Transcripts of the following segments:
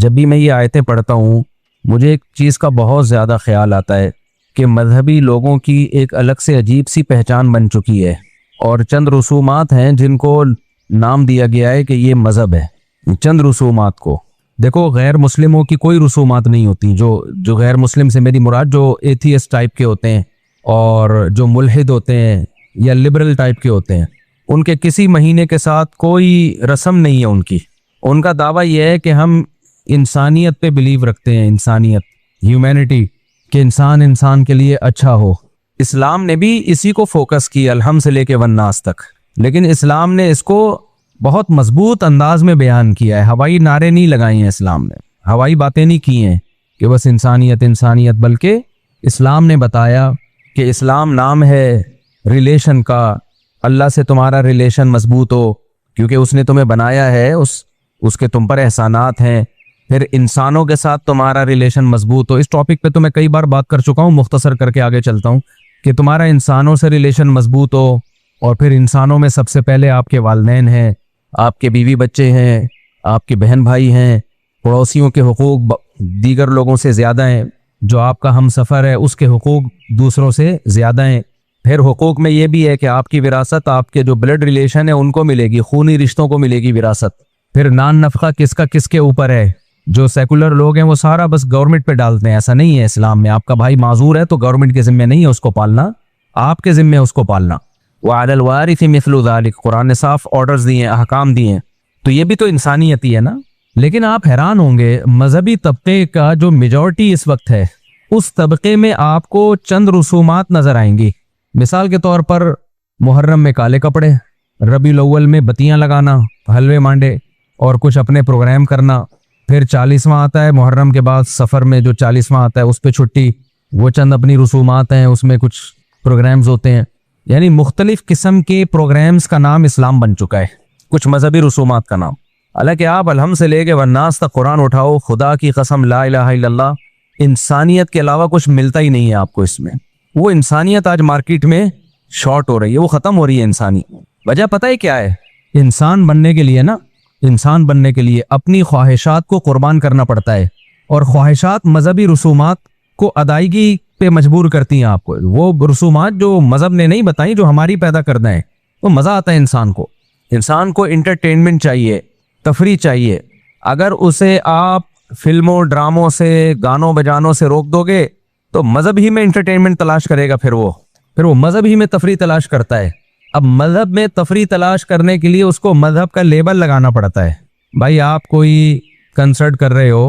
जब भी मैं ये आयतें पढ़ता हूँ मुझे एक चीज़ का बहुत ज़्यादा ख्याल आता है कि मजहबी लोगों की एक अलग से अजीब सी पहचान बन चुकी है और चंद रसूमात हैं जिनको नाम दिया गया है कि ये मज़हब है। चंद रसूमात को देखो, गैर मुस्लिमों की कोई रसूमात नहीं होती। जो गैर मुस्लिम से मेरी मुराद जो एथियस्ट टाइप के होते हैं और जो मुल्हिद होते हैं या लिबरल टाइप के होते हैं, उनके किसी महीने के साथ कोई रस्म नहीं है उनकी। उनका दावा यह है कि हम इंसानियत पे बिलीव रखते हैं, इंसानियत, ह्यूमैनिटी, कि इंसान इंसान के लिए अच्छा हो। इस्लाम ने भी इसी को फोकस किया अलहम से लेके वन्नास तक, लेकिन इस्लाम ने इसको बहुत मजबूत अंदाज में बयान किया है। हवाई नारे नहीं लगाए हैं इस्लाम ने, हवाई बातें नहीं की हैं कि बस इंसानियत इंसानियत, बल्कि इस्लाम ने बताया कि इस्लाम नाम है रिलेशन का। अल्लाह से तुम्हारा रिलेशन मजबूत हो क्योंकि उसने तुम्हें बनाया है, उसके तुम पर एहसानात हैं। फिर इंसानों के साथ तुम्हारा रिलेशन मजबूत हो। इस टॉपिक पे तो मैं कई बार बात कर चुका हूँ, मुख्तसर करके आगे चलता हूँ कि तुम्हारा इंसानों से रिलेशन मजबूत हो। और फिर इंसानों में सबसे पहले आपके वालिदैन हैं, आपके बीवी बच्चे हैं, आपके बहन भाई हैं, पड़ोसियों के हुकूक दीगर लोगों से ज़्यादा हैं, जो आपका हम सफ़र है उसके हुकूक दूसरों से ज़्यादा हैं। फिर हुकूक में ये भी है कि आपकी विरासत, आपके जो ब्लड रिलेशन है उनको मिलेगी, खूनी रिश्तों को मिलेगी विरासत। फिर नान नफ़का किसका किसके ऊपर है। जो सेकुलर लोग हैं वो सारा बस गवर्नमेंट पे डालते हैं, ऐसा नहीं है इस्लाम में। आपका भाई माजूर है तो गवर्नमेंट के जिम्मे नहीं है उसको पालना, आपके जिम्मे उसको पालना। वअलल वारिसी मिस्लु ज़ालिक, कुरान ने साफ ऑर्डर्स दिए हैं, अहकाम दिए हैं। तो ये भी तो इंसानियत ही है ना। लेकिन आप हैरान होंगे, मजहबी तबके का जो मेजॉरिटी इस वक्त है उस तबके में आपको चंद रसूमात नजर आएंगी। मिसाल के तौर पर मुहर्रम में काले कपड़े, रबीउल अव्वल में बत्तियां लगाना, हलवे मांडे और कुछ अपने प्रोग्राम करना। फिर 40वां आता है मुहर्रम के बाद, सफ़र में जो 40वां आता है उस पर छुट्टी, वो चंद अपनी रसूमात हैं, उसमें कुछ प्रोग्राम्स होते हैं। यानी मुख्तलिफ किस्म के प्रोग्राम्स का नाम इस्लाम बन चुका है, कुछ मजहबी रसूमात का नाम। हालांकि आप अलहम से लेके वन्नास तक कुरान उठाओ, खुदा की कसम ला इलाहा इल्लल्लाह, इंसानियत के अलावा कुछ मिलता ही नहीं है आपको इसमें। वो इंसानियत आज मार्केट में शॉर्ट हो रही है, वो ख़त्म हो रही है इंसानियत। वजह पता है क्या है? इंसान बनने के लिए ना, इंसान बनने के लिए अपनी ख्वाहिशात को कुर्बान करना पड़ता है, और ख्वाहिशात मजहबी रसूमात को अदायगी पे मजबूर करती हैं आपको। वो रसूमात जो मजहब ने नहीं बताई, जो हमारी पैदा करना है, तो मज़ा आता है इंसान को इंटरटेनमेंट चाहिए, तफरी चाहिए। अगर उसे आप फिल्मों ड्रामों से, गानों बजानों से रोक दोगे तो मजहब ही में इंटरटेनमेंट तलाश करेगा। फिर वो मजहब ही में तफरी तलाश करता है। अब मजहब में तफरी तलाश करने के लिए उसको मजहब का लेबल लगाना पड़ता है। भाई आप कोई कंसर्ट कर रहे हो,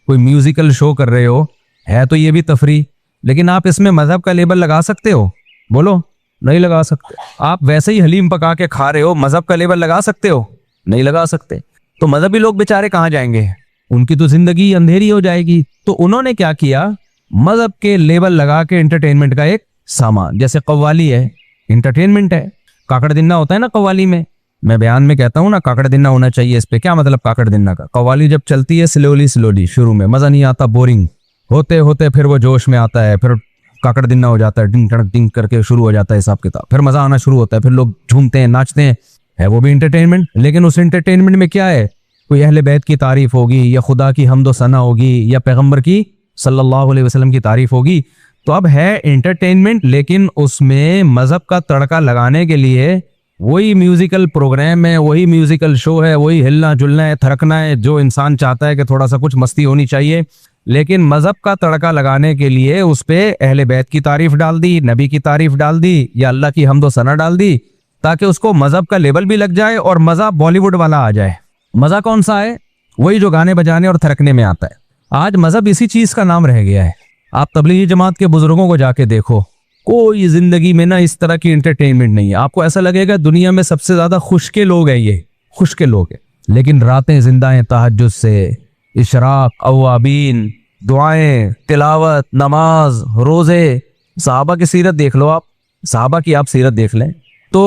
कोई म्यूजिकल शो कर रहे हो, है तो ये भी तफरी, लेकिन आप इसमें मजहब का लेबल लगा सकते हो? बोलो, नहीं लगा सकते। आप वैसे ही हलीम पका के खा रहे हो, मजहब का लेबल लगा सकते हो? नहीं लगा सकते। तो मजहबी लोग बेचारे कहाँ जाएंगे? उनकी तो जिंदगी अंधेरी हो जाएगी। तो उन्होंने क्या किया, मजहब के लेबल लगा के एंटरटेनमेंट का एक सामान, जैसे कव्वाली है, एंटरटेनमेंट है। काकड़ दिन्ना होता है ना कव्वाली में, मैं बयान में कहता हूँ ना काकड़ दिन्ना होना चाहिए। इस पे क्या मतलब काकड़ दिन्ना का? कव्वाली जब चलती है स्लोली, शुरू में मजा नहीं आता, बोरिंग होते होते फिर वो जोश में आता है, फिर काकड़ दिन्ना हो जाता है, डिंग टड़क डिंग करके शुरू हो जाता है हिसाब किताब, फिर मजा आना शुरू होता है, फिर लोग झूमते हैं, नाचते हैं, है वो भी एंटरटेनमेंट। लेकिन उस एंटरटेनमेंट में क्या है? कोई अहले बैत की तारीफ होगी, या खुदा की हम्दो सना होगी, या पैगंबर की सल्लल्लाहु अलैहि वसल्लम की तारीफ होगी। तो अब है एंटरटेनमेंट, लेकिन उसमें मजहब का तड़का लगाने के लिए वही म्यूजिकल प्रोग्राम है, वही म्यूजिकल शो है, वही हिलना जुलना है, थरकना है, जो इंसान चाहता है कि थोड़ा सा कुछ मस्ती होनी चाहिए। लेकिन मजहब का तड़का लगाने के लिए उस पे अहले बैत की तारीफ डाल दी, नबी की तारीफ डाल दी, या अल्लाह की हम्दो सना डाल दी, ताकि उसको मजहब का लेबल भी लग जाए और मजा बॉलीवुड वाला आ जाए। मजा कौन सा है? वही जो गाने बजाने और थरकने में आता है। आज मजहब इसी चीज का नाम रह गया है। आप तबलीगी जमात के बुजुर्गों को जाके देखो, कोई जिंदगी में ना इस तरह की एंटरटेनमेंट नहीं है। आपको ऐसा लगेगा दुनिया में सबसे ज्यादा खुश के लोग हैं, ये खुश के लोग हैं, लेकिन रातें जिंदा हैं तहज्जुद से, इशराक, अवाबीन, दुआएं, तिलावत, नमाज, रोजे। सहाबा की सीरत देख लो आप, सहाबा की आप सीरत देख लें तो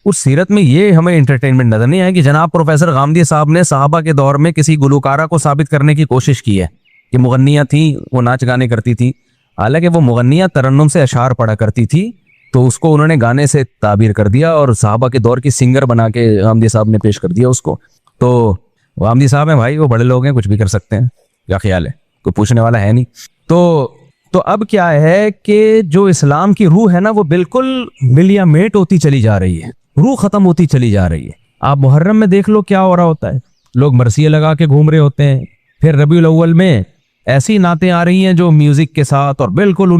उस सीरत में ये हमें एंटरटेनमेंट नजर नहीं आएगी। जनाब प्रोफेसर गामदी साहब ने सहाबा के दौर में किसी गुलकारा को साबित करने की कोशिश की है कि मुगन्नियाँ थी, वो नाच गाने करती थी। हालांकि वो मुगन्नियाँ तरन्नुम से अशार पढ़ा करती थी, तो उसको उन्होंने गाने से ताबीर कर दिया और सहाबा के दौर की सिंगर बना के गामदी साहब ने पेश कर दिया उसको। तो वो आमदी साहब हैं भाई, वो बड़े लोग हैं, कुछ भी कर सकते हैं, क्या ख्याल है, कोई पूछने वाला है नहीं। तो अब क्या है कि जो इस्लाम की रूह है ना वो बिल्कुल मिलियामेट होती चली जा रही है, रूह खत्म होती चली जा रही है। आप मुहर्रम में देख लो क्या हो रहा होता है, लोग मरसिया लगा के घूम रहे होते हैं। फिर रबीउल अव्वल में ऐसी नातें आ रही हैं जो म्यूजिक के साथ, और बिल्कुल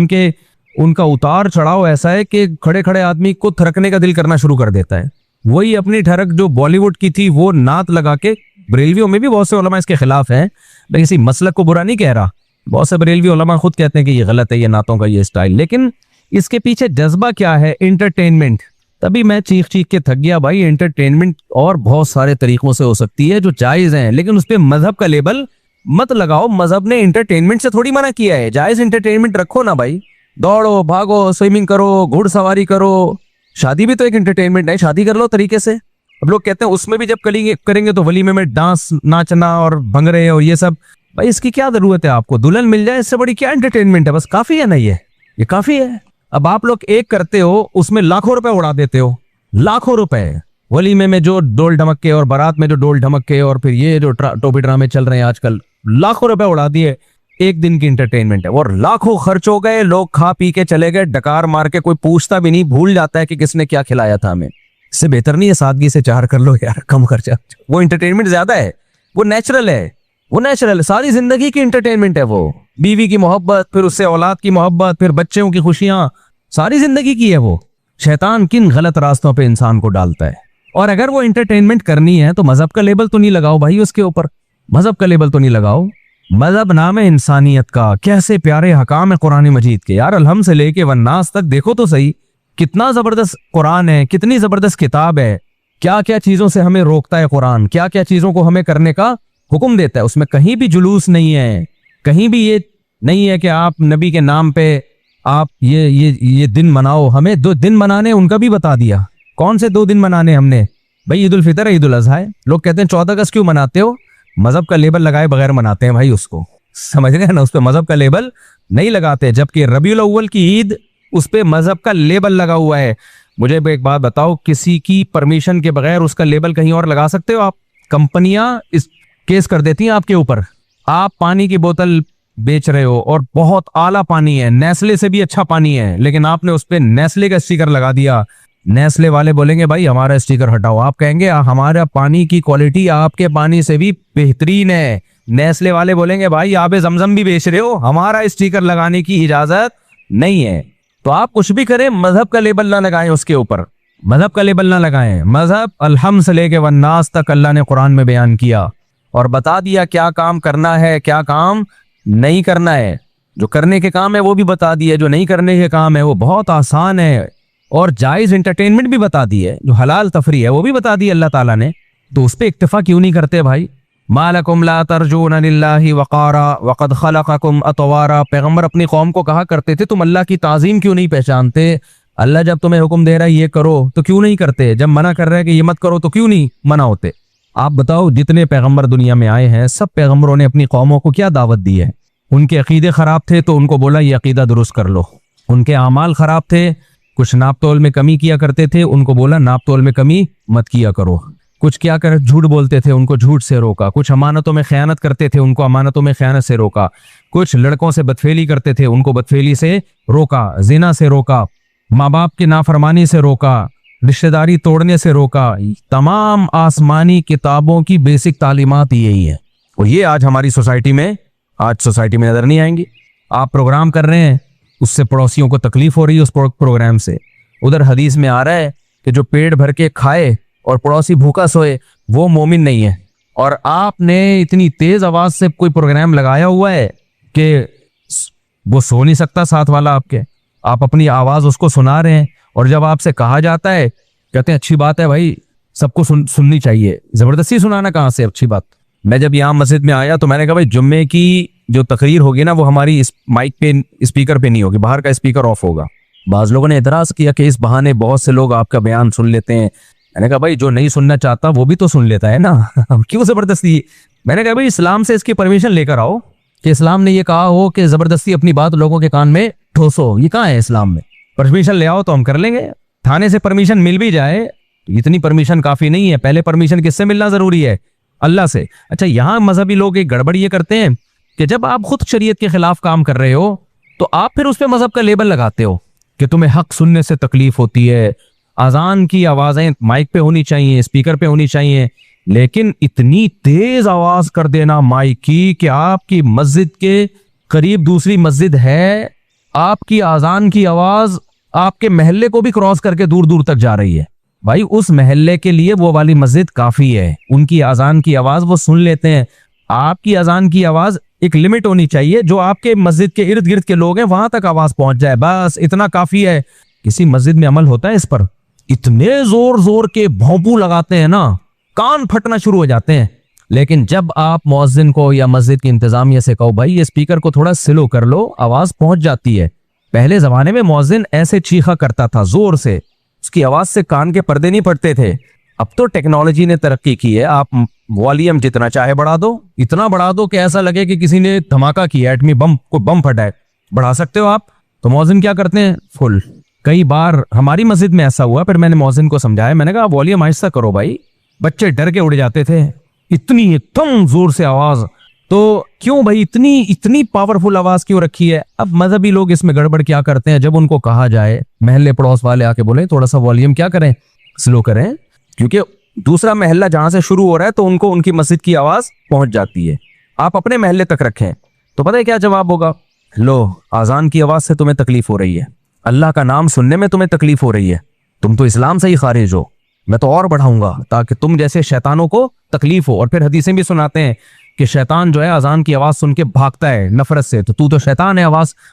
उनका उतार चढ़ाव ऐसा है कि खड़े खड़े आदमी को थरकने का दिल करना शुरू कर देता है। वही अपनी ठरक जो बॉलीवुड की थी वो नात लगा के, बरेलवियों में भी बहुत से उलमा इसके खिलाफ हैं, मैं किसी मसलक को बुरा नहीं कह रहा, बहुत से बरेलवी उलमा खुद कहते हैं कि ये गलत है, ये नातों का ये स्टाइल, लेकिन इसके पीछे जज्बा क्या है? एंटरटेनमेंट। तभी मैं चीख चीख के थक गया भाई। एंटरटेनमेंट और बहुत सारे तरीकों से हो सकती है जो जायज हैं, लेकिन उस पर मजहब का लेबल मत लगाओ। मजहब ने एंटरटेनमेंट से थोड़ी मना किया है, जायज एंटरटेनमेंट रखो ना भाई, दौड़ो भागो, स्विमिंग करो, घुड़सवारी करो, शादी भी तो एक एंटरटेनमेंट है, शादी कर लो तरीके से। अब लोग कहते हैं उसमें भी जब करेंगे तो वलीमे में डांस, नाचना और भंगड़े और ये सब, भाई इसकी क्या जरूरत है? आपको दुल्हन मिल जाए, इससे बड़ी क्या एंटरटेनमेंट है? बस काफी है ना, ये काफी है। अब आप लोग एक करते हो, उसमें लाखों रुपए उड़ा देते हो, लाखों रुपए। वलीमे में जो डोल ढमक्के और बारात में जो डोल ढमक्के और फिर ये जो टोपी ड्रामे चल रहे हैं आजकल, लाखों रुपए उड़ा दिए एक दिन की एंटरटेनमेंट है, और लाखों खर्च हो गए, लोग खा पी के चले गए, डकार मार के, कोई पूछता भी नहीं, भूल जाता है कि किसने क्या खिलाया था हमें। इससे बेहतर नहीं है सादगी से 4 कर लो यार, कम खर्चा। वो एंटरटेनमेंट ज्यादा है, वो नेचुरल है, वो नेचुरल है, सारी जिंदगी की एंटरटेनमेंट है वो। बीवी की मोहब्बत, फिर उससे औलाद की मोहब्बत, फिर बच्चों की खुशियां, सारी जिंदगी की है वो। शैतान किन गलत रास्तों पे इंसान को डालता है। और अगर वो एंटरटेनमेंट करनी है तो मजहब का लेबल तो नहीं लगाओ भाई उसके ऊपर, मजहब का लेबल तो नहीं लगाओ। मजहब नाम है इंसानियत का। कैसे प्यारे हकाम है कुरान मजीद के यार, अलहम से लेके वन्नास तक देखो तो सही, कितना जबरदस्त कुरान है, कितनी जबरदस्त किताब है। क्या क्या चीजों से हमें रोकता है कुरान, क्या क्या चीजों को हमें करने का हुक्म देता है। उसमें कहीं भी जुलूस नहीं है, कहीं भी ये नहीं है कि आप नबी के नाम पे आप ये दिन मनाओ। हमें 2 दिन मनाने उनका भी बता दिया। कौन से 2 दिन मनाने हमने? भाई ईद उल फितर है, ईद उल अजहा है। लोग कहते हैं 14 अगस्त क्यों मनाते हो? मजहब का लेबल लगाए बगैर मनाते हैं भाई उसको, समझ रहे हैं ना, उस पर मजहब का लेबल नहीं लगाते। जबकि रबीउल अव्वल की ईद, उस पर मजहब का लेबल लगा हुआ है। मुझे एक बात बताओ, किसी की परमिशन के बगैर उसका लेबल कहीं और लगा सकते हो आप? कंपनियां इस केस कर देती हैं आपके ऊपर। आप पानी की बोतल बेच रहे हो और बहुत आला पानी है, नेस्ले से भी अच्छा पानी है, लेकिन आपने उस पर नेस्ले का स्टिकर लगा दिया। नेस्ले वाले बोलेंगे भाई हमारा स्टिकर हटाओ, आप कहेंगे हमारा पानी की क्वालिटी आपके पानी से भी बेहतरीन है। नेस्ले वाले बोलेंगे भाई आप जमजम भी बेच रहे हो, हमारा स्टिकर लगाने की इजाजत नहीं है। तो आप कुछ भी करें, मजहब का लेबल ना लगाएं उसके ऊपर, मजहब का लेबल ना लगाएं। मजहब अलहम से लेके वन्नास तक अल्लाह ने कुरान में बयान किया और बता दिया क्या काम करना है, क्या काम नहीं करना है। जो करने के काम है वो भी बता दिए, जो नहीं करने के काम है वो बहुत आसान है। और जायज एंटरटेनमेंट भी बता दी है, जो हलाल तफरी है वो भी बता दी अल्लाह ताला ने। तो उस पर इक्तफा क्यों नहीं करते भाई? मालकुम ला तर्जून लिल्लाहि वक़ारा वक़द खलक़कुम अतवारा। पैगंबर अपनी कौम को कहा करते थे तुम अल्लाह की ताजीम क्यों नहीं पहचानते? अल्लाह जब तुम्हें हुक्म दे रहा है ये करो तो क्यों नहीं करते? जब मना कर रहा है कि ये मत करो तो क्यों नहीं मना होते? आप बताओ, जितने पैगंबर दुनिया में आए हैं सब पैगंबरों ने अपनी कौमों को क्या दावत दी है? उनके अकीदे खराब थे तो उनको बोला ये अकीदा दुरुस्त कर लो। उनके आमाल खराब थे, कुछ नाप तोल में कमी किया करते थे, उनको बोला नाप तोल में कमी मत किया करो। कुछ क्या कर झूठ बोलते थे, उनको झूठ से रोका। कुछ अमानतों में खयानत करते थे, उनको अमानतों में खयानत से रोका। कुछ लड़कों से बदफेली करते थे, उनको बदफेली से रोका। जिना से रोका, माँ बाप की नाफरमानी से रोका, रिश्तेदारी तोड़ने से रोका। तमाम आसमानी किताबों की बेसिक तालीमात यही है, और ये आज हमारी सोसाइटी में नजर नहीं आएंगी। आप प्रोग्राम कर रहे हैं, उससे पड़ोसियों को तकलीफ हो रही है उस प्रोग्राम से। उधर हदीस में आ रहा है कि जो पेट भर के खाए और पड़ोसी भूखा सोए वो मोमिन नहीं है। और आपने इतनी तेज आवाज से कोई प्रोग्राम लगाया हुआ है कि वो सो नहीं सकता साथ वाला आपके, आप अपनी आवाज उसको सुना रहे हैं। और जब आपसे कहा जाता है, कहते हैं अच्छी बात है भाई, सबको सुननी चाहिए। जबरदस्ती सुनाना कहाँ से अच्छी बात? मैं जब यहाँ मस्जिद में आया तो मैंने कहा भाई जुम्मे की जो तकरीर होगी ना वो हमारी इस माइक पे, स्पीकर पे नहीं होगी, बाहर का स्पीकर ऑफ होगा। बाज लोगों ने एतराज किया कि इस बहाने बहुत से लोग आपका बयान सुन लेते हैं। मैंने कहा भाई जो नहीं सुनना चाहता वो भी तो सुन लेता है ना क्यों जबरदस्ती? मैंने कहा भाई इस्लाम से इसकी परमिशन लेकर आओ कि इस्लाम ने ये कहा हो कि जबरदस्ती अपनी बात लोगों के कान में ठोसो, ये कहाँ है इस्लाम में? परमिशन ले आओ तो हम कर लेंगे। थाने से परमिशन मिल भी जाए तो इतनी परमिशन काफी नहीं है। पहले परमिशन किससे मिलना जरूरी है? अल्लाह से। अच्छा, यहाँ मजहबी लोग एक गड़बड़ ये करते हैं कि जब आप खुद शरीयत के खिलाफ काम कर रहे हो तो आप फिर उस पे मजहब का लेबल लगाते हो कि तुम्हें हक सुनने से तकलीफ होती है, अजान की आवाजें माइक पे होनी चाहिए, स्पीकर पे होनी चाहिए, लेकिन इतनी तेज आवाज कर देना माइक की कि आपकी मस्जिद के करीब दूसरी मस्जिद है, आपकी अजान की आवाज आपके महल्ले को भी क्रॉस करके दूर दूर तक जा रही है। भाई उस महल्ले के लिए वो वाली मस्जिद काफी है, उनकी अजान की आवाज वो सुन लेते हैं। आपकी अजान की आवाज एक लिमिट होनी चाहिए, जो आपके मस्जिद के इर्द गिर्द के लोग हैं वहां तक आवाज पहुंच जाए, बस इतना काफी है। किसी मस्जिद में अमल होता है इस पर? इतने जोर जोर के भोंपू लगाते हैं ना, कान फटना शुरू हो जाते हैं। लेकिन जब आप मुअज्जिन को या मस्जिद की इंतजामिया से कहो भाई ये स्पीकर को थोड़ा स्लो कर लो, आवाज पहुंच जाती है। पहले जमाने में मुअज्जिन ऐसे चीखा करता था जोर से, उसकी आवाज से कान के पर्दे नहीं फटते थे। अब तो टेक्नोलॉजी ने तरक्की की है, आप वॉल्यूम जितना चाहे बढ़ा दो, इतना बढ़ा दो कि ऐसा लगे कि किसी ने धमाका किया, एटमी बम, कोई बम फटा है, बढ़ा सकते हो आप। तो मुअज्जिन क्या करते हैं? फुल। कई बार हमारी मस्जिद में ऐसा हुआ, फिर मैंने मुअज्जिन को समझाया, मैंने कहा वॉल्यूम आहिस्ता करो भाई, बच्चे डर के उड़ जाते थे, इतनी एकदम जोर से आवाज। तो क्यों भाई इतनी पावरफुल आवाज क्यों रखी है? अब मजहबी लोग इसमें गड़बड़ क्या करते हैं, जब उनको कहा जाए, महल्ले पड़ोस वाले आके बोले थोड़ा सा वॉल्यूम क्या करें, स्लो करें, क्योंकि दूसरा महल्ला जहां से शुरू हो रहा है तो उनको उनकी मस्जिद की आवाज पहुंच जाती है, आप अपने महल्ले तक रखें। तो पता है क्या जवाब होगा? लो, आजान की आवाज से तुम्हें तकलीफ हो रही है, अल्लाह का नाम सुनने में तुम्हें तकलीफ हो रही है, तुम तो इस्लाम से ही खारिज हो, मैं तो और बढ़ाऊंगा ताकि तुम जैसे शैतानों को तकलीफ हो। और फिर हदीसें भी सुनाते हैं कि शैतान जो है अजान की आवाज सुन के भागता है नफरत से, तो तू तो शैतान है,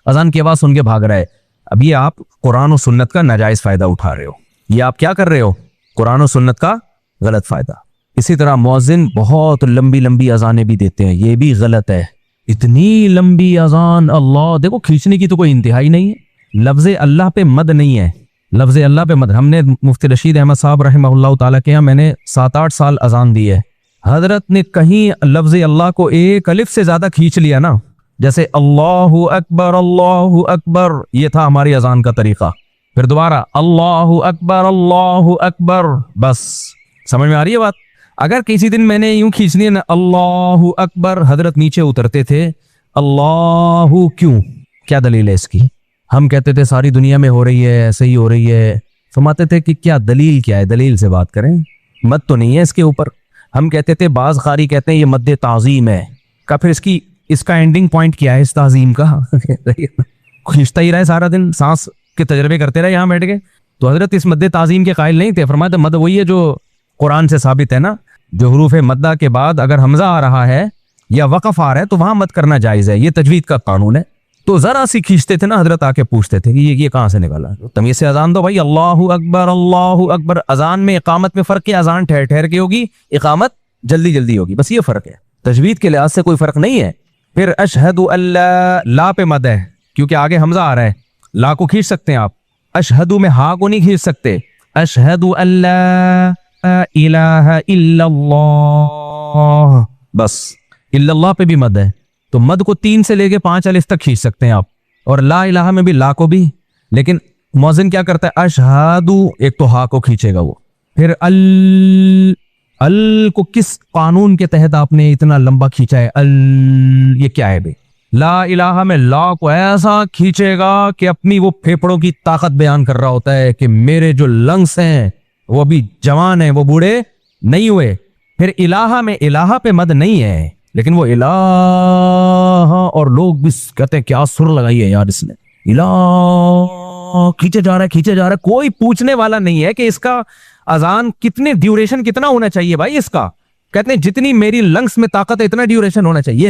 अजान की आवाज सुन के भाग रहा है। अब ये आप कुरान और सुन्नत का नाजायज फायदा उठा रहे हो, ये आप क्या कर रहे हो? कुरान और सुन्नत का गलत फायदा। इसी तरह मुअज्जिन बहुत लंबी लंबी अजानें भी देते हैं, ये भी गलत है। इतनी लंबी अजान, अल्लाह, देखो खींचने की तो कोई इंतहाई नहीं है। लफ्ज अल्लाह पे मद नहीं है, लफ्ज अल्लाह पे मद। हमने मुफ्ती रशीद अहमद साहब रहमहुल्लाह ताला के यहाँ मैंने 7-8 साल अजान दी है, हजरत ने कहीं लफ्ज अल्लाह को एक अलिफ से ज्यादा खींच लिया ना, जैसे अल्लाहु अकबर, ये था हमारी अजान का तरीका। फिर दोबारा अल्लाहु अकबर, बस समझ में आ रही है बात? अगर किसी दिन मैंने यूं खींचनी है ना अल्लाहु अकबर, हजरत नीचे उतरते थे, अल्लाहु क्यों, क्या दलील है इसकी? हम कहते थे सारी दुनिया में हो रही है, ऐसे ही हो रही है। फरमाते थे कि क्या दलील, क्या है, दलील से बात करें, मत तो नहीं है इसके ऊपर। हम कहते थे, बाज खारी कहते हैं ये मद्दे ताजीम है का, फिर इसका एंडिंग पॉइंट क्या है इस ताजीम का? खींचता ही रहे सारा दिन, सांस के तजर्बे करते रहे यहाँ बैठ के। तो हजरत इस मद्दे ताजीम के कायल नहीं थे। फरमाते मद वही है जो कुरान से साबित है ना, जो हरूफ मद्दा के बाद अगर हमजा आ रहा है या वक़फ़ आ रहा है तो वहां मत करना जायज है, ये तजवीद का कानून है। तो जरा सी खींचते थे ना, हजरत आके पूछते थे कि ये कहाँ से निकाला, तो तमीज से अजान दो भाई, अल्लाहु अकबर। अजान में इकामत में फर्क है, अजान ठहर ठहर के होगी, इकामत जल्दी जल्दी होगी, बस ये फर्क है, तजवीद के लिहाज से कोई फर्क नहीं है। फिर अशहदु अल्ला, ला पे मद है क्योंकि आगे हमजा आ रहा है, ला को खींच सकते हैं आप, अशहदु में हा को नहीं खींच सकते। अशहदु अल्ला इलाहा इल्लल्लाह, बस इल्लल्लाह पे भी मद है, तो मद को 3 से लेके 5 अलिफ तक खींच सकते हैं आप, और ला इलाहा में भी ला को भी। लेकिन मुअज्जिन क्या करता है, अशहादु, एक तो हा को खींचेगा वो, फिर अल को किस कानून के तहत आपने इतना लंबा खींचा है, ये क्या है भाई? ला इलाहा में ला को ऐसा खींचेगा कि अपनी वो फेफड़ों की ताकत बयान कर रहा होता है कि मेरे जो लंग्स हैं वो अभी जवान हैं, वो बूढ़े नहीं हुए। फिर इलाहा में इलाहा पे मद नहीं है, लेकिन वो इलाहा, और लोग भी कहते हैं क्या सुर लगाई है यार इसने, इलाहा खींचे जा रहा है। कोई पूछने वाला नहीं है कि इसका अजान कितने ड्यूरेशन कितना होना चाहिए भाई इसका। कहते हैं जितनी मेरी लंग्स में ताकत है इतना ड्यूरेशन होना चाहिए,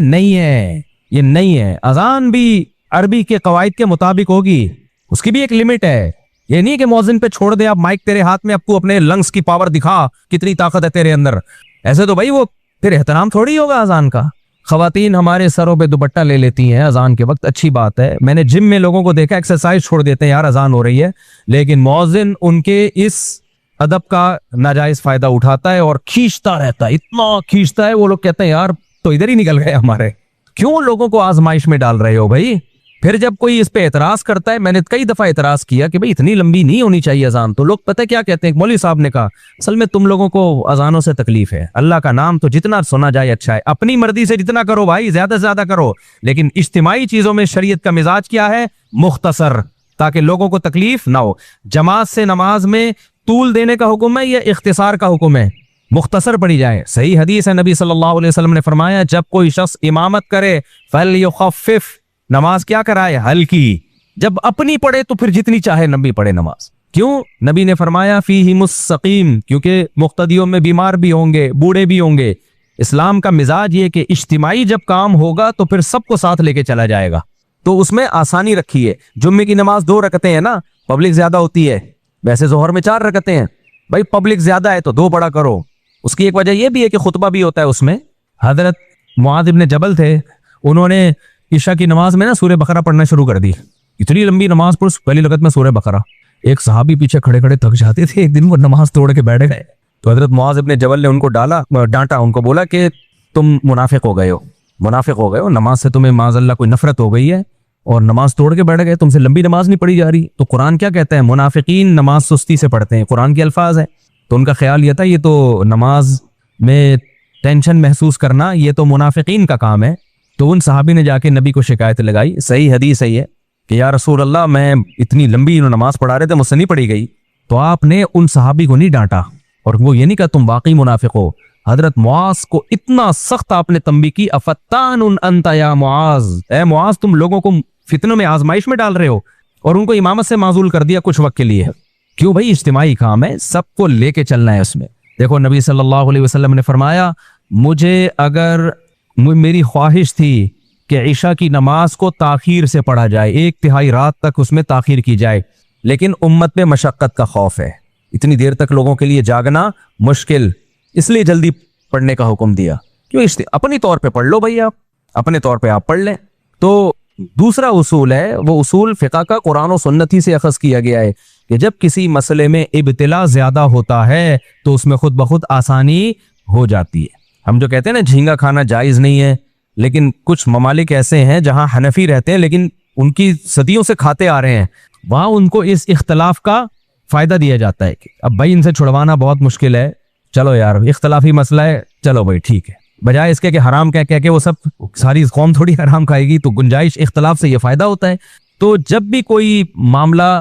ये नहीं है। अजान भी अरबी के कवायद के मुताबिक होगी, उसकी भी एक लिमिट है। ये नहीं कि मुअज्जिन पे छोड़ दे आप माइक तेरे हाथ में, आपको अपने लंग्स की पावर दिखा कितनी ताकत है तेरे अंदर, ऐसे तो भाई वो फिर एहतराम थोड़ी होगा अजान का। खवातीन हमारे सरों पे दुपट्टा ले लेती हैं अजान के वक्त, अच्छी बात है। मैंने जिम में लोगों को देखा एक्सरसाइज छोड़ देते हैं, यार अजान हो रही है, लेकिन मुअज्जिन उनके इस अदब का नाजायज फायदा उठाता है और खींचता रहता है, इतना खींचता है, वो लोग कहते हैं यार तो इधर ही निकल गए हमारे। क्यों लोगों को आजमाइश में डाल रहे हो भाई? फिर जब कोई इस पे एतराज करता है, मैंने कई दफा एतराज किया कि भाई इतनी लंबी नहीं होनी चाहिए अजान, तो लोग पता है क्या कहते हैं, मौलवी साहब ने कहा असल में तुम लोगों को अजानों से तकलीफ है, अल्लाह का नाम तो जितना सुना जाए अच्छा है, अपनी मर्जी से जितना करो भाई, ज्यादा से ज्यादा करो, लेकिन इज्तिमाई चीजों में शरीयत का मिजाज क्या है, मुख्तसर, ताकि लोगों को तकलीफ ना हो। जमात से नमाज में तूल देने का हुक्म है या इख्तिसार का हुक्म है, मुख्तसर पड़ी जाए। सही हदीस है, नबी सल्लल्लाहु अलैहि वसल्लम ने फरमाया जब कोई शख्स इमामत करे फलयुखफ्फिफ, नमाज क्या कराए, हल्की, जब अपनी पढ़े तो फिर जितनी चाहे लंबी पढ़े नमाज। क्यों? नबी ने फरमाया फीहिमुस सकीम, क्योंकि मुक्तदियों में बीमार भी होंगे, बूढ़े भी होंगे। इस्लाम का मिजाज ये कि इज्तिमाई जब काम होगा तो फिर सबको साथ लेके चला जाएगा, तो उसमें आसानी रखी है। जुम्मे की नमाज 2 रकतें हैं ना, पब्लिक ज्यादा होती है, वैसे जोहर में 4 रकतें हैं, भाई पब्लिक ज्यादा है तो 2 बड़ा करो। उसकी एक वजह यह भी है कि खुतबा भी होता है उसमें। हजरत मुआद इब्न जबल थे, उन्होंने ईशा की नमाज में ना सूरह बकरा पढ़ना शुरू कर दी, इतनी लंबी नमाज पढ़, पहली रकत में सूरह बकरा। एक सहाबी पीछे खड़े खड़े थक जाते थे, एक दिन वो नमाज तोड़ के बैठ गए, तो हजरत मुआज इब्न जबल ने उनको डांटा, उनको बोला कि तुम मुनाफिक हो गए हो, मुनाफिक हो गए हो, नमाज से तुम्हें माज़अल्लाह कोई नफरत हो गई है और नमाज तोड़ के बैठ गए, तुमसे लंबी नमाज नहीं पढ़ी जा रही। तो कुरान क्या कहता है, मुनाफिकीन नमाज सुस्ती से पढ़ते हैं, कुरान के अल्फाज है। तो उनका ख्याल ये था ये तो नमाज में टेंशन महसूस करना ये तो मुनाफिकीन का काम है। तो उन सहाबी ने जाके नबी को शिकायत लगाई, सही हदीस है ये कि या रसूल अल्लाह, मैं इतनी लंबी नमाज पढ़ा रहे थे, मुझसे नहीं पढ़ी गई। तो आपने उन सहाबी को नहीं डांटा और वो ये नहीं कहा तुम वाकई मुनाफिक हो। हजरत मुआज को इतना सख्त आपने तंबी की, अफत्तानुन अंता या मुआज, ए मुआज तुम लोगों को फितनों में, आजमाइश में डाल रहे हो, और उनको इमामत से माजूल कर दिया कुछ वक्त के लिए। क्यों भाई, इज्तिमाई काम है, सबको लेके चलना है उसमें। देखो नबी सल्लल्लाहु अलैहि वसल्लम ने फरमाया, मुझे अगर मेरी ख्वाहिश थी कि ईशा की नमाज को ताखीर से पढ़ा जाए, 1/3 रात तक उसमें ताखीर की जाए, लेकिन उम्मत में मशक्कत का खौफ है, इतनी देर तक लोगों के लिए जागना मुश्किल, इसलिए जल्दी पढ़ने का हुक्म दिया। क्यों, अपनी तौर पे पढ़ लो भाई, आप अपने तौर पे आप पढ़ लें। तो दूसरा उसूल है, वो उसूल फ़िक़ह का कुरान और सुन्नत ही से अखज़ किया गया है कि जब किसी मसले में इब्तिला ज्यादा होता है तो उसमें खुद ब खुद आसानी हो जाती है। हम जो कहते हैं ना झींगा खाना जायज़ नहीं है, लेकिन कुछ ममालिक ऐसे हैं जहां हनफी रहते हैं लेकिन उनकी सदियों से खाते आ रहे हैं, वहां उनको इस इख्तलाफ का फायदा दिया जाता है कि अब भाई इनसे छुड़वाना बहुत मुश्किल है, चलो यार इख्तलाफी मसला है, चलो भाई ठीक है, बजाय इसके कि हराम कह के वो सब सारी कौम थोड़ी हराम खाएगी, तो गुंजाइश इख्तलाफ से ये फायदा होता है। तो जब भी कोई मामला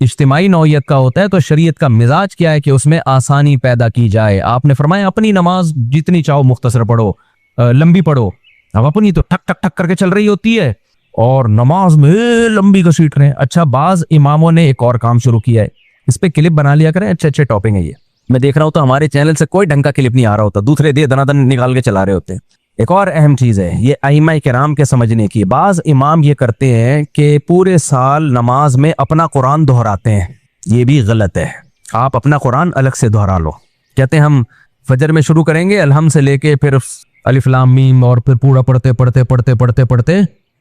इज्तिमाई नौइयत का होता है तो शरीयत का मिजाज क्या है कि उसमें आसानी पैदा की जाए। आपने फरमाया अपनी नमाज जितनी चाहो मुख्तसर पढ़ो, लंबी पढ़ो। अब अपनी तो ठक ठक ठक करके चल रही होती है और नमाज में लंबी घसीट रहे हैं। अच्छा, बाज इमामों ने एक और काम शुरू किया है, इस पे क्लिप बना लिया करें, अच्छे अच्छे टॉपिंग है ये। मैं देख रहा हूँ तो हमारे चैनल से कोई ढंग का क्लिप नहीं आ रहा होता, दूसरे दे दनादन निकाल के चला रहे होते हैं। एक और अहम चीज है ये अइम्मा किराम के समझने की। बाज इमाम ये करते हैं कि पूरे साल नमाज में अपना कुरान दोहराते हैं, ये भी गलत है। आप अपना कुरान अलग से दोहरा लो। कहते हैं हम फजर में शुरू करेंगे अलहम से लेके फिर अलिफ लाम मीम और फिर पूरा पढ़ते पढ़ते पढ़ते पढ़ते पढ़ते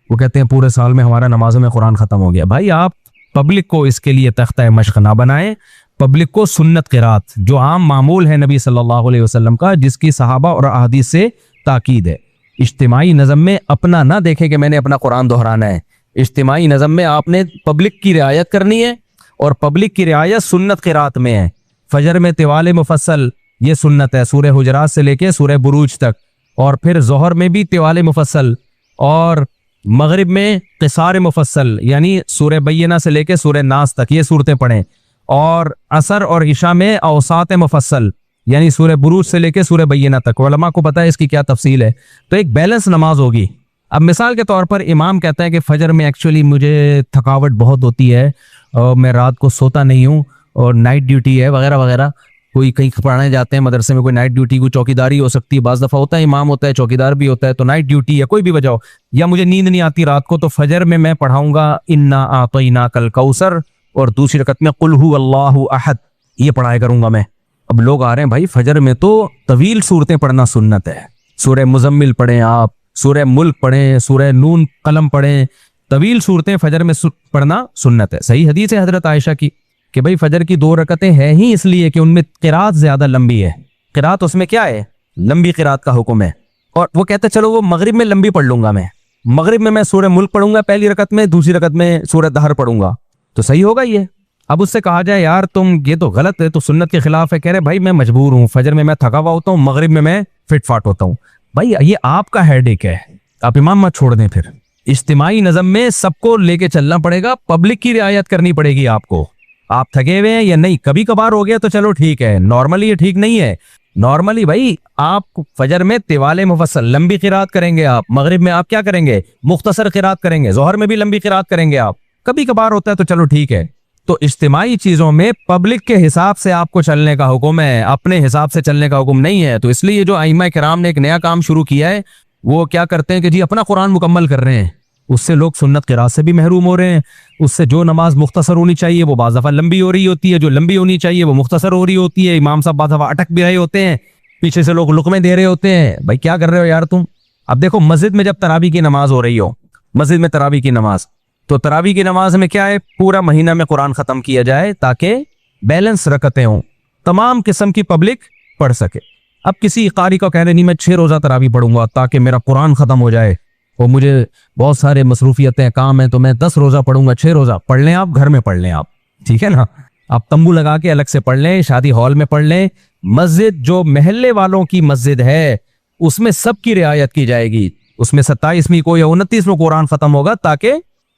वो कहते हैं पूरे साल में हमारा नमाजों में कुरान खत्म हो गया। भाई आप पब्लिक को इसके लिए तख्ता मश्क ना बनाएं, पब्लिक को सुन्नत क़िरात जो आम मामूल है नबी सल्लल्लाहु अलैहि वसल्लम का, जिसकी सहाबा और अहादीस से ताकीद है। इज्तिमाई नज़म में अपना ना देखे कि मैंने अपना कुरान दोहराना है। इज्तिमाई नज़म में आपने पब्लिक की रियायत करनी है और पब्लिक की रियायत सुन्नत क़िरात में है। फजर में तिवाले मुफस्सल ये सुन्नत है, सूरह हुजरात से लेके सूरह बुरूज तक, और फिर जोहर में भी तिवाले मुफस्सल, और मगरिब में क़िसार मुफस्सल यानी सूरह बय्यना से लेके सूरह नास तक ये सूरतें पढ़ें, और असर और इशा में औसात मुफस्सल यानी सूरह बुरूज से लेके सूरह बय्यना तक। उलमा को पता है इसकी क्या तफसील है। तो एक बैलेंस नमाज होगी। अब मिसाल के तौर पर इमाम कहता है कि फजर में एक्चुअली मुझे थकावट बहुत होती है और मैं रात को सोता नहीं हूँ और नाइट ड्यूटी है वगैरह वगैरह। कोई कहीं पढ़ाने जाते हैं मदरसे में, कोई नाइट ड्यूटी, कोई चौकीदारी हो सकती है, बाज़ दफ़ा होता है इमाम होता है चौकीदार भी होता है, तो नाइट ड्यूटी है, कोई भी वजह हो, या मुझे नींद नहीं आती रात को, तो फजर में मैं पढ़ाऊंगा इन्ना आतईना कल कौसर और दूसरी रकत में कुल हु अल्लाहु अहद, ये पढ़ाया करूंगा मैं। अब लोग आ रहे हैं भाई फजर में तो तवील सूरतें पढ़ना सुन्नत है। सूरह मुजम्मिल पढ़ें आप, सूरह मुल्क पढ़ें, सूरह नून कलम पढ़ें, तवील सूरतें फजर में पढ़ना सुन्नत है। सही हदीस है हजरत आयशा की कि भाई फजर की 2 रकतें हैं ही इसलिए कि उनमें क़िरात ज्यादा लंबी है। क़िरात उसमें क्या है, लंबी क़िरात का हुक्म है। और वो कहते चलो वो मगरिब में लंबी पढ़ लूंगा मैं, मगरिब में मैं सूरह मुल्क पढ़ूंगा पहली रकत में, दूसरी रकत में सूरह दहर पढ़ूंगा, तो सही होगा ये। अब उससे कहा जाए यार तुम ये तो गलत है, तो सुन्नत के खिलाफ है। कह रहे भाई मैं मजबूर हूं, फजर में मैं थका हुआ होता हूँ, मगरिब में मैं फिट फाट होता हूँ। भाई ये आपका हेडेक है, आप इमाम मत छोड़ दें। फिर इज्तिमाई नज़म में सबको लेके चलना पड़ेगा, पब्लिक की रियायत करनी पड़ेगी आपको। आप थके हुए हैं या नहीं, कभी कभार हो गया तो चलो ठीक है, नॉर्मली ये ठीक नहीं है। नॉर्मली भाई आप फजर में तिवाले मुफस्सल लंबी किरात करेंगे, आप मगरिब में आप क्या करेंगे, मुख्तसर किरात करेंगे, जोहर में भी लंबी किरात करेंगे आप। कभी कभार होता है तो चलो ठीक है। तो इज्तिमाई चीजों में पब्लिक के हिसाब से आपको चलने का हुक्म है, अपने हिसाब से चलने का हुक्म नहीं है। तो इसलिए जो आइमा किराम ने एक नया काम शुरू किया है, वो क्या करते हैं कि जी अपना कुरान मुकम्मल कर रहे हैं, उससे लोग सुन्नत किरात से भी महरूम हो रहे हैं। उससे जो नमाज मुख्तसर होनी चाहिए वो बाज़ दफ़ा लंबी हो रही होती है, जो लंबी होनी चाहिए वो मुख्तसर हो रही होती है। इमाम साहब बाज़ दफ़ा अटक भी रहे होते हैं, पीछे से लोग लुकमे दे रहे होते हैं। भाई क्या कर रहे हो यार तुम। अब देखो मस्जिद में जब तरावी की नमाज हो रही हो, मस्जिद में तरावी की नमाज, तो तरावी की नमाज में क्या है, पूरा महीना में कुरान खत्म किया जाए ताकि बैलेंस रकतें हों, तमाम किस्म की पब्लिक पढ़ सके। अब किसी कारी को कह रहे नहीं मैं 6 रोजा तरावी पढ़ूंगा ताकि मेरा कुरान खत्म हो जाए, और मुझे बहुत सारे मसरूफियतें काम है तो मैं 10 रोजा पढ़ूंगा, 6 रोजा पढ़ लें, आप घर में पढ़ लें, आप ठीक है ना, आप तंबू लगा के अलग से पढ़ लें, शादी हॉल में पढ़ लें। मस्जिद जो महल्ले वालों की मस्जिद है उसमें सबकी रियायत की जाएगी, उसमें 27वीं को या 29वें कुरान खत्म होगा ताकि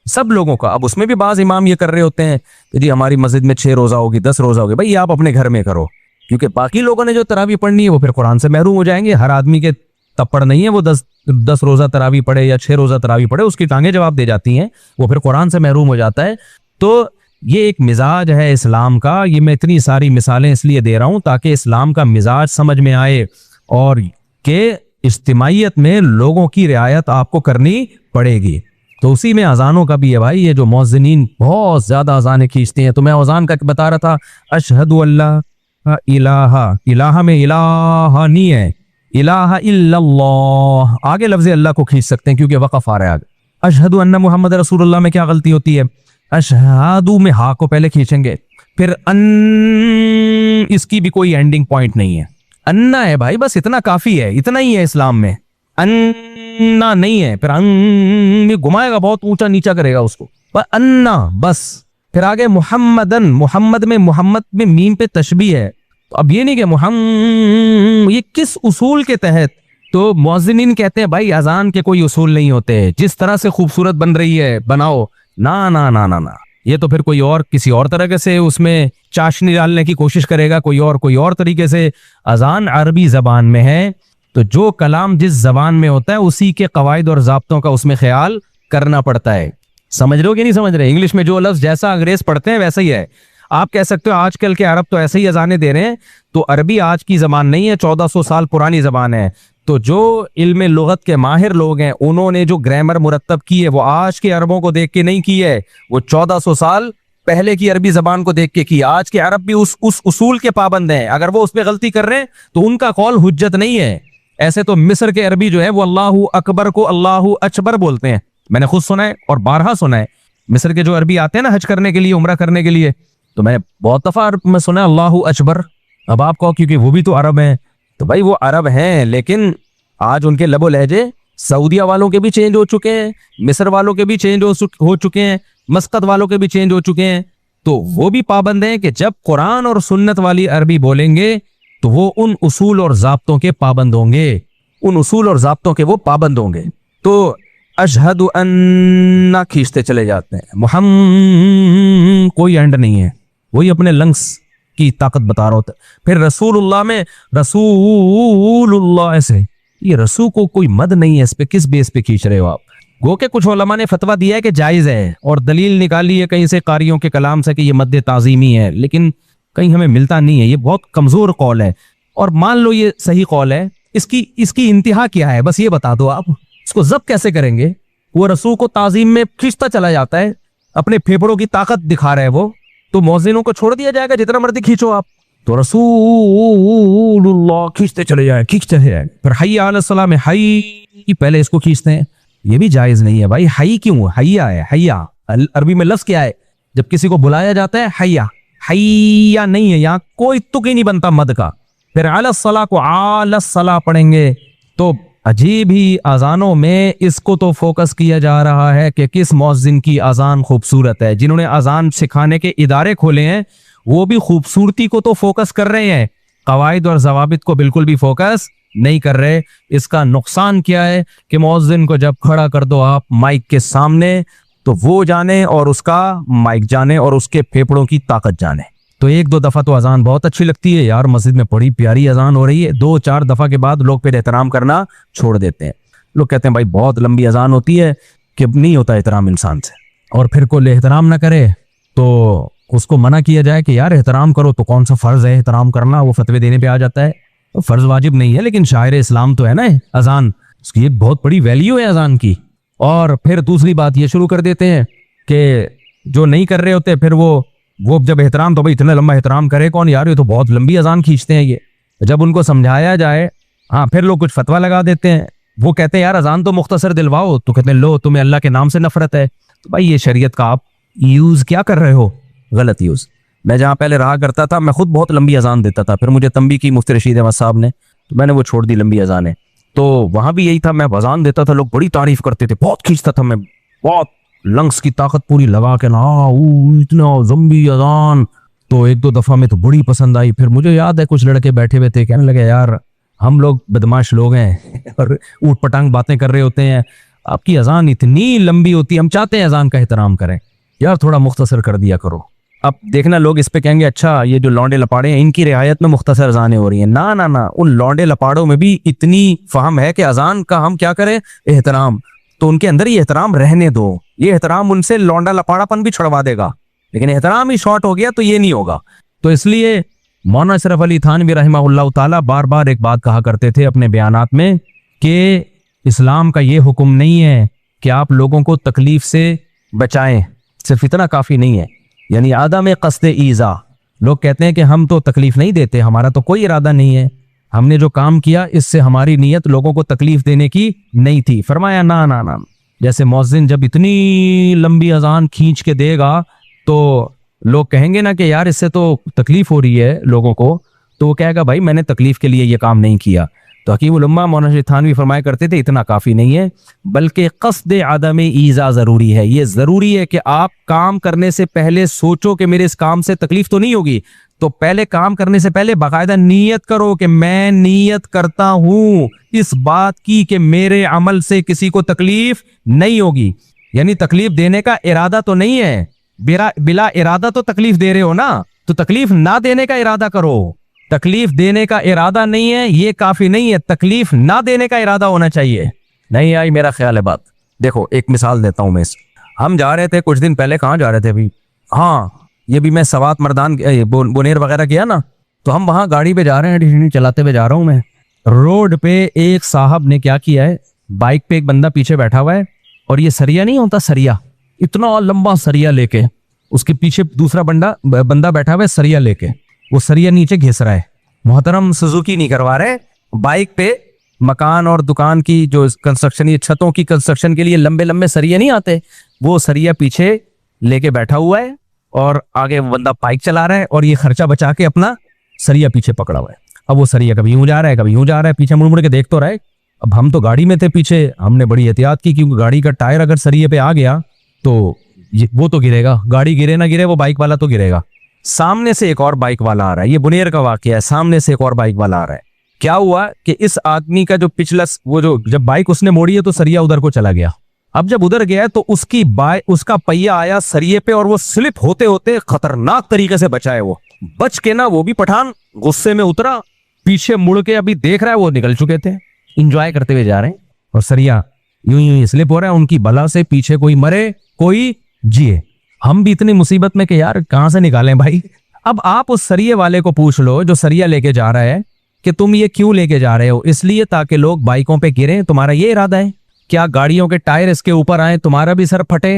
सब लोगों का। अब उसमें भी बाज इमाम ये कर रहे होते हैं कि जी हमारी मस्जिद में 6 रोजा होगी, 10 रोजा होगी। भाई आप अपने घर में करो, क्योंकि बाकी लोगों ने जो तरावी पढ़नी है वो फिर कुरान से महरूम हो जाएंगे। हर आदमी के तप्पड़ नहीं है वो 10 रोजा तरावी पढ़े या 6 रोजा तरावी पढ़े, उसकी टांगें जवाब दे जाती हैं, वो फिर कुरान से महरूम हो जाता है। तो ये एक मिजाज है इस्लाम का। ये मैं इतनी सारी मिसालें इसलिए दे रहा हूं ताकि इस्लाम का मिजाज समझ में आए, और के इज्तिमाइयत में लोगों की रियायत आपको करनी पड़ेगी। तो उसी में अजानों का भी है भाई। ये जो मौज़िनीन बहुत ज्यादा अजानें खींचते हैं, तो मैं अजान का बता रहा था, अशहदु अल्लाह इलाहा, इलाहा में इलाहा नहीं है, इलाहा इल्लल्लाह, आगे लफ्ज़ अल्लाह को खींच सकते हैं क्योंकि वक़फ़ आ रहा है आगे। अशहदु अन्ना मुहम्मद रसूलुल्लाह में क्या गलती होती है, अशहादु में हा को पहले खींचेंगे, फिर अन, इसकी भी कोई एंडिंग पॉइंट नहीं है, अन्ना है भाई, बस इतना काफी है, इतना ही है इस्लाम में, अन्ना नहीं है। फिर अन में घुमाएगा, बहुत ऊंचा नीचा करेगा उसको, पर अन्ना बस। फिर आगे मुहम्मदन, मुहम्मद में मीम पे तशबीह है, तो अब ये नहीं कि मुहम्मद, ये किस उसूल के तहत। तो मुअज्जिनीन कहते हैं भाई अजान के कोई उसूल नहीं होते, जिस तरह से खूबसूरत बन रही है बनाओ, ना ना ना ना ना, ये तो फिर कोई और किसी और तरह से उसमें चाशनी डालने की कोशिश करेगा, कोई और तरीके से। अजान अरबी जबान में है, तो जो कलाम जिस जबान में होता है उसी के कवायद और ज़ाब्तों का उसमें ख्याल करना पड़ता है। समझ रहे हो कि नहीं समझ रहे। इंग्लिश में जो लफ्ज जैसा अंग्रेज पढ़ते हैं वैसा ही है। आप कह सकते हो आजकल के अरब तो ऐसे ही अजाने दे रहे हैं, तो अरबी आज की जबान नहीं है, 1400 साल पुरानी जबान है। तो जो इल्म लुगत के माहिर लोग हैं उन्होंने जो ग्रामर मुरतब की है वो आज के अरबों को देख के नहीं की है, वो 1400 साल पहले की अरबी जबान को देख के की। आज के अरब भी उस उसूल के पाबंद हैं, अगर वो उसमें गलती कर रहे हैं तो उनका कौल हुज्जत नहीं है। ऐसे तो मिस्र के अरबी जो है वो अल्लाहु अकबर को अल्लाहु अचबर बोलते हैं, मैंने खुद सुना है और बारहा सुना है। मिस्र के जो अरबी आते हैं ना हज करने के लिए, उम्रा करने के लिए, तो मैंने बहुत दफा में सुना है अल्लाहु अचबर। अब आप कहो क्योंकि वो भी तो अरब हैं, तो भाई वो अरब हैं, लेकिन आज उनके लबो लहजे सऊदिया वालों के भी चेंज हो चुके हैं, मिस्र वालों के भी चेंज हो चुके हैं, मस्कत वालों के भी चेंज हो चुके हैं। तो वो भी पाबंद हैं कि जब कुरान और सुन्नत वाली अरबी बोलेंगे तो वो उन उसूल और ज़ाब्तों के पाबंद होंगे, उन उसूल और ज़ाब्तों के वो पाबंद होंगे। तो अशहदु अन्ना खींचते चले जाते हैं, मुहम्मद कोई एंड नहीं है, वही अपने लंग्स की ताकत बता रहा होता है। फिर रसूलुल्लाह में रसूलुल्लाह, ऐसे ये रसू को कोई मद नहीं है, इस पे किस बेस पे खींच रहे हो आप। गो के कुछ उलमा ने फतवा दिया है कि जायज़ है, और दलील निकाली है कहीं से कारियों के कलाम से कि ये मद ताज़ीमी है, लेकिन कहीं हमें मिलता नहीं है। ये बहुत कमजोर कौल है, और मान लो ये सही कौल है, इसकी इंतहा क्या है, बस ये बता दो आप, इसको जब्त कैसे करेंगे। वो रसूल को ताजीम में खींचता चला जाता है, अपने फेफड़ों की ताकत दिखा रहा है वो, तो मौज़िनों को छोड़ दिया जाएगा जितना मर्जी खींचो आप। तो रसूलुल्लाह खींचते चले जाए, फिर हय्या अलस सलाह में हई पहले इसको खींचते हैं, ये भी जायज नहीं है भाई। हई क्यों, हय्या है, हय्या अरबी में लफ्ज क्या है, जब किसी को बुलाया जाता है हय्या, हय्या नहीं है, यहाँ कोई तुक ही नहीं बनता मद का। फिर अलस सलाह को आलस सलाह पढ़ेंगे, तो अजीब ही अजानों में इसको तो फोकस किया जा रहा है कि किस मौज़िन की अजान खूबसूरत है। जिन्होंने अजान सिखाने के इदारे खोले हैं वो भी खूबसूरती को तो फोकस कर रहे हैं, कवायद और जवाबित को बिल्कुल भी फोकस नहीं कर रहे। इसका नुकसान क्या है कि मौज़िन को जब खड़ा कर दो आप माइक के सामने तो वो जाने और उसका माइक जाने और उसके फेफड़ों की ताकत जाने। तो एक दो दफा तो अजान बहुत अच्छी लगती है यार, मस्जिद में बड़ी प्यारी अजान हो रही है, दो चार दफा के बाद लोग फिर एहतराम करना छोड़ देते हैं। लोग कहते हैं भाई बहुत लंबी अजान होती है कि नहीं होता एहतराम इंसान से, और फिर कोई एहतराम ना करे तो उसको मना किया जाए कि यार एहतराम करो। तो कौन सा फर्ज है एहतराम करना, वो फतवे देने पे आ जाता है। तो फर्ज वाजिब नहीं है लेकिन शायर इस्लाम तो है ना अजान, उसकी एक बहुत बड़ी वैल्यू है अजान की। और फिर दूसरी बात ये शुरू कर देते हैं कि जो नहीं कर रहे होते फिर वो जब एहतराम, तो भाई इतना लंबा एहतराम करे कौन यार, ये तो बहुत लंबी अजान खींचते हैं ये। जब उनको समझाया जाए हाँ फिर लोग कुछ फतवा लगा देते हैं। वो कहते हैं यार अजान तो मुख्तसर दिलवाओ, तो कहते हैं लो तुम्हें अल्लाह के नाम से नफरत है। तो भाई ये शरीयत का आप यूज क्या कर रहे हो, गलत यूज। मैं जहाँ पहले रहा करता था मैं खुद बहुत लंबी अजान देता था, फिर मुझे तंबी की मुफ्ती रशीद अहमद साहब ने, तो मैंने वो छोड़ दी लंबी अजानें। तो वहां भी यही था, मैं अजान देता था लोग बड़ी तारीफ करते थे, बहुत खींचता था मैं, बहुत लंग्स की ताकत पूरी लगा के ना इतना लंबी अजान। तो एक दो दफा में तो बड़ी पसंद आई। फिर मुझे याद है कुछ लड़के बैठे हुए थे, कहने लगे यार हम लोग बदमाश लोग हैं और ऊट पटांग बातें कर रहे होते हैं, आपकी अजान इतनी लंबी होती है, हम चाहते हैं अजान का एहतराम करें, यार थोड़ा मुख्तसर कर दिया करो। अब देखना लोग इस पे कहेंगे अच्छा ये जो लौंडे लपाड़े हैं इनकी रियायत में मुख्तसर अजानें हो रही हैं। ना ना ना, उन लौंडे लपाड़ों में भी इतनी फहम है कि अजान का हम क्या करें, एहतराम। तो उनके अंदर ये एहतराम रहने दो, ये एहतराम उनसे लौंडा लपाड़ापन भी छुड़वा देगा। लेकिन एहतराम ही शॉर्ट हो गया तो ये नहीं होगा। तो इसलिए मौलाना अशरफ अली थानवी रहमहुल्लाह ताला बार बार एक बात कहा करते थे अपने बयानात में कि इस्लाम का ये हुक्म नहीं है कि आप लोगों को तकलीफ से बचाएं, सिर्फ इतना काफी नहीं है। यानी आदम क़स्द ईज़ा, लोग कहते हैं कि हम तो तकलीफ नहीं देते, हमारा तो कोई इरादा नहीं है, हमने जो काम किया इससे हमारी नीयत लोगों को तकलीफ देने की नहीं थी। फरमाया ना ना ना, जैसे मौज़िन जब इतनी लंबी अजान खींच के देगा तो लोग कहेंगे ना कि यार इससे तो तकलीफ हो रही है लोगों को, तो वो कहेगा भाई मैंने तकलीफ के लिए ये काम नहीं किया। तो हकीम उल उम्मा मौलाना शेख थानवी फरमाया करते थे इतना काफी नहीं है, बल्कि क़स्द आदम ईज़ा जरूरी है। ये जरूरी है कि आप काम करने से पहले सोचो कि मेरे इस काम से तकलीफ तो नहीं होगी। तो पहले काम करने से पहले बाकायदा नीयत करो कि मैं नीयत करता हूं इस बात की कि मेरे अमल से किसी को तकलीफ नहीं होगी। यानी तकलीफ देने का इरादा तो नहीं है, बिला इरादा तो तकलीफ दे रहे हो ना, तो तकलीफ ना देने का इरादा करो। तकलीफ देने का इरादा नहीं है ये काफी नहीं है, तकलीफ ना देने का इरादा होना चाहिए। नहीं आई मेरा ख्याल है बात। देखो एक मिसाल देता हूं मैं, हम जा रहे थे कुछ दिन पहले, कहाँ जा रहे थे अभी, हाँ ये भी मैं सवात मर्दान बुनेर वगैरह किया ना, तो हम वहां गाड़ी पे जा रहे हैं, चलाते हुए जा रहा हूं मैं। रोड पे एक साहब ने क्या किया है, बाइक पे एक बंदा पीछे बैठा हुआ है और ये सरिया नहीं होता, सरिया, इतना लंबा सरिया लेके, उसके पीछे दूसरा बंदा बैठा हुआ है सरिया लेके, वो सरिया नीचे घिस रहा है। मोहतरम सुजुकी नहीं करवा रहे, बाइक पे मकान और दुकान की जो कंस्ट्रक्शन, ये छतों की कंस्ट्रक्शन के लिए लंबे लंबे सरिया नहीं आते, वो सरिया पीछे लेके बैठा हुआ है और आगे वो बंदा बाइक चला रहा है और ये खर्चा बचा के अपना सरिया पीछे पकड़ा हुआ है। अब वो सरिया कभी यूं जा रहा है कभी यूं जा रहा है, पीछे मुड़ मुड़ के देख तो रहा है। अब हम तो गाड़ी में थे पीछे, हमने बड़ी एहतियात की क्योंकि गाड़ी का टायर अगर सरिये पे आ गया तो वो तो गिरेगा, गाड़ी गिरे ना गिरे वो बाइक वाला तो गिरेगा। सामने से एक और बाइक वाला आ रहा है, ये बुनेर का वाकया है, सामने से एक और बाइक वाला आ रहा है। क्या हुआ कि इस आदमी का जो पिछला वो जो जब बाइक उसने मोड़ी है तो सरिया उधर को चला गया। अब जब उधर गया तो उसका पहिया आया सरिये पे और वो स्लिप होते होते खतरनाक तरीके से बचा है। वो बच के ना, वो भी पठान गुस्से में उतरा, पीछे मुड़ के अभी देख रहा है वो निकल चुके थे, इंजॉय करते हुए जा रहे हैं और सरिया यूं यूं स्लिप हो रहा है। उनकी बला से पीछे कोई मरे कोई जिए, हम भी इतनी मुसीबत में कि यार कहां से निकालें भाई। अब आप उस सरिये वाले को पूछ लो जो सरिया लेके जा रहा है कि तुम ये क्यों लेके जा रहे हो, इसलिए ताकि लोग बाइकों पे गिरें, तुम्हारा ये इरादा है क्या गाड़ियों के टायर इसके ऊपर आए तुम्हारा भी सर फटे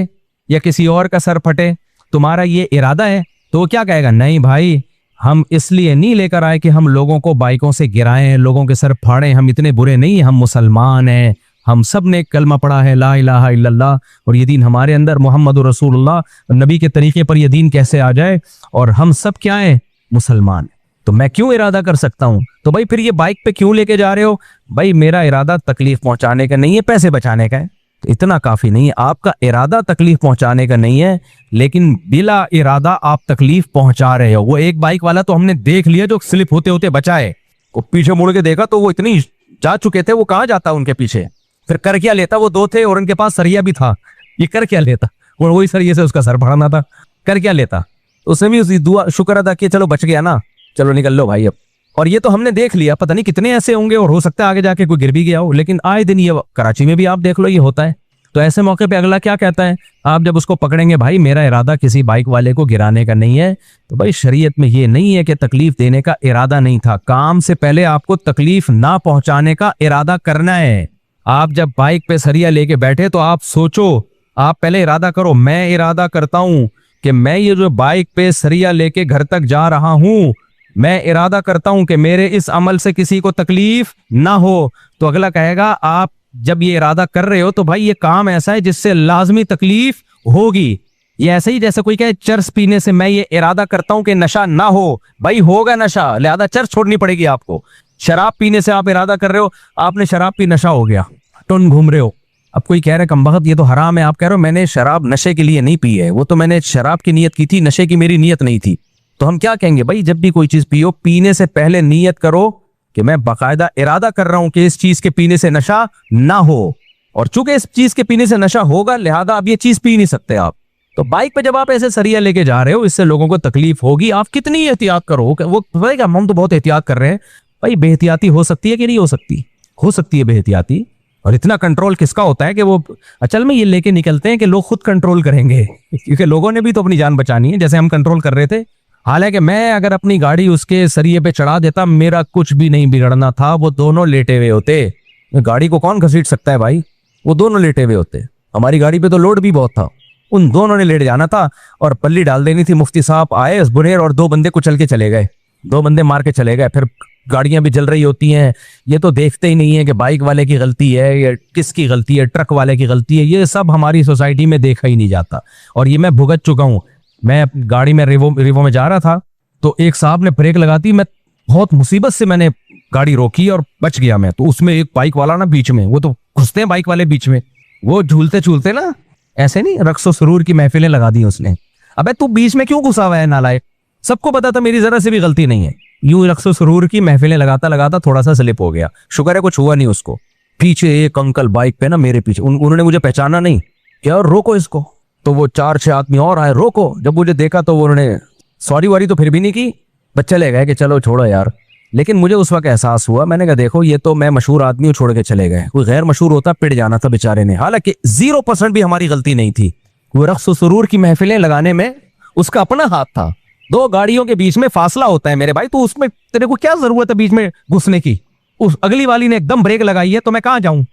या किसी और का सर फटे, तुम्हारा ये इरादा है? तो वो क्या कहेगा, नहीं भाई हम इसलिए नहीं लेकर आए कि हम लोगों को बाइकों से गिराएं, लोगों के सर फाड़ें, हम इतने बुरे नहीं, हम मुसलमान हैं, हम सब ने कलमा पढ़ा है ला इलाहा इल्लल्लाह और ये दीन हमारे अंदर मोहम्मद रसूलुल्लाह नबी के तरीके पर ये दीन कैसे आ जाए, और हम सब क्या है, मुसलमान। तो मैं क्यों इरादा कर सकता हूं? तो भाई फिर ये बाइक पे क्यों लेके जा रहे हो? भाई मेरा इरादा तकलीफ पहुंचाने का नहीं है, पैसे बचाने का है। तो इतना काफी नहीं है, आपका इरादा तकलीफ पहुंचाने का नहीं है, लेकिन बिला इरादा आप तकलीफ पहुंचा रहे हो। वो एक बाइक वाला तो हमने देख लिया जो स्लिप होते होते बचा है, वो पीछे मुड़ के देखा तो वो इतनी जा चुके थे, वो कहाँ जाता उनके पीछे? फिर कर क्या लेता? वो दो थे और उनके पास सरिया भी था, ये कर क्या लेता? और वही सरिये से उसका सर फड़ना था, कर क्या लेता? उसने भी उसी दुआ शुक्र अदा किया, चलो बच गया ना, चलो निकल लो भाई अब। और ये तो हमने देख लिया, पता नहीं कितने ऐसे होंगे, और हो सकता है आगे जाके कोई गिर भी गया हो, लेकिन आए दिन ये कराची में भी आप देख लो ये होता है। तो ऐसे मौके पे अगला क्या कहता है, आप जब उसको पकड़ेंगे, भाई मेरा इरादा किसी बाइक वाले को गिराने का नहीं है, तो भाई शरीयत में ये नहीं है कि तकलीफ देने का इरादा नहीं था, काम से पहले आपको तकलीफ ना पहुंचाने का इरादा करना है। आप जब बाइक पे सरिया लेके बैठे तो आप सोचो, आप पहले इरादा करो, मैं इरादा करता हूं कि मैं ये जो बाइक पे सरिया लेके घर तक जा रहा हूं, मैं इरादा करता हूं कि मेरे इस अमल से किसी को तकलीफ ना हो। तो अगला कहेगा आप जब ये इरादा कर रहे हो तो भाई ये काम ऐसा है जिससे लाजमी तकलीफ होगी। ये ऐसे ही जैसे कोई कहे चरस पीने से मैं ये इरादा करता हूं कि नशा ना हो, भाई होगा नशा, लिहाजा चरस छोड़नी पड़ेगी आपको। शराब पीने से आप इरादा कर रहे हो, आपने शराब पी, नशा हो गया, टुन घूम रहे हो। अब कोई कह रहा है कमबख्त ये तो हराम है, आप कह रहे हो मैंने शराब नशे के लिए नहीं पी है, वो तो मैंने शराब की नीयत की थी, नशे की मेरी नीयत नहीं थी। तो हम क्या कहेंगे, भाई जब भी कोई चीज पियो, पीने से पहले नीयत करो कि मैं बाकायदा इरादा कर रहा हूं कि इस चीज के पीने से नशा ना हो, और चूंकि इस चीज के पीने से नशा होगा लिहाजा आप ये चीज पी नहीं सकते आप। तो बाइक पे जब आप ऐसे सरिया लेके जा रहे हो, इससे लोगों को तकलीफ होगी, आप कितनी एहतियात करो। वो भाई हम तो बहुत एहतियात कर रहे हैं, भाई बेहतियाती हो सकती है कि नहीं हो सकती? हो सकती है बेहतियाती। और इतना कंट्रोल किसका होता है कि वो अचल में ये लेके निकलते हैं कि लोग खुद कंट्रोल करेंगे, क्योंकि लोगों ने भी तो अपनी जान बचानी है, जैसे हम कंट्रोल कर रहे थे। हालांकि मैं अगर अपनी गाड़ी उसके सरिये पे चढ़ा देता, मेरा कुछ भी नहीं बिगड़ना था, वो दोनों लेटे हुए होते। गाड़ी को कौन घसीट सकता है भाई? वो दोनों लेटे हुए होते। हमारी गाड़ी पे तो लोड भी बहुत था, उन दोनों ने लेट जाना था और पल्ली डाल देनी थी। मुफ्ती साहब आए उस बुनेर और दो बंदे कुचल के चले गए, दो बंदे मार के चले गए। फिर गाड़ियां भी जल रही होती हैं, ये तो देखते ही नहीं है कि बाइक वाले की गलती है या किसकी गलती है, ट्रक वाले की गलती है, ये सब हमारी सोसाइटी में देखा ही नहीं जाता। और ये मैं भुगत चुका हूं। मैं गाड़ी में रिवो में जा रहा था, तो एक साहब ने ब्रेक लगा दी, मैं बहुत मुसीबत से मैंने गाड़ी रोकी और बच गया मैं। तो उसमें एक बाइक वाला ना बीच में, वो तो घुसते हैं बाइक वाले बीच में, वो झूलते झूलते ना ऐसे नहीं, रक्सो सुरूर की महफिलें लगा दी उसने। अबे तू बीच में क्यों घुसा हुआ है नालायक? सबको पता था मेरी जरा से भी गलती नहीं है। यूं रक्सो सुरूर की महफिलें लगाता लगाता थोड़ा सा स्लिप हो गया, शुक्र है कुछ हुआ नहीं उसको। पीछे एक अंकल बाइक पे ना मेरे पीछे, उन्होंने मुझे पहचाना नहीं, क्या रोको इसको। तो वो 4-6 आदमी और आए, रोको। जब मुझे देखा तो उन्होंने सॉरी वारी तो फिर भी नहीं की, बस चले गए कि चलो छोड़ो यार। लेकिन मुझे उस वक्त एहसास हुआ, मैंने कहा देखो ये तो मैं मशहूर आदमी हूँ, छोड़ के चले गए। कोई गैर मशहूर होता पिट जाना था बेचारे ने। हालांकि 0% भी हमारी गलती नहीं थी, वो रक्स सुरूर की महफिलें लगाने में उसका अपना हाथ था। दो गाड़ियों के बीच में फासला होता है मेरे भाई, तो उसमें तेरे को क्या जरूरत है बीच में घुसने की? उस अगली वाली ने एकदम ब्रेक लगाई है तो मैं कहाँ जाऊं?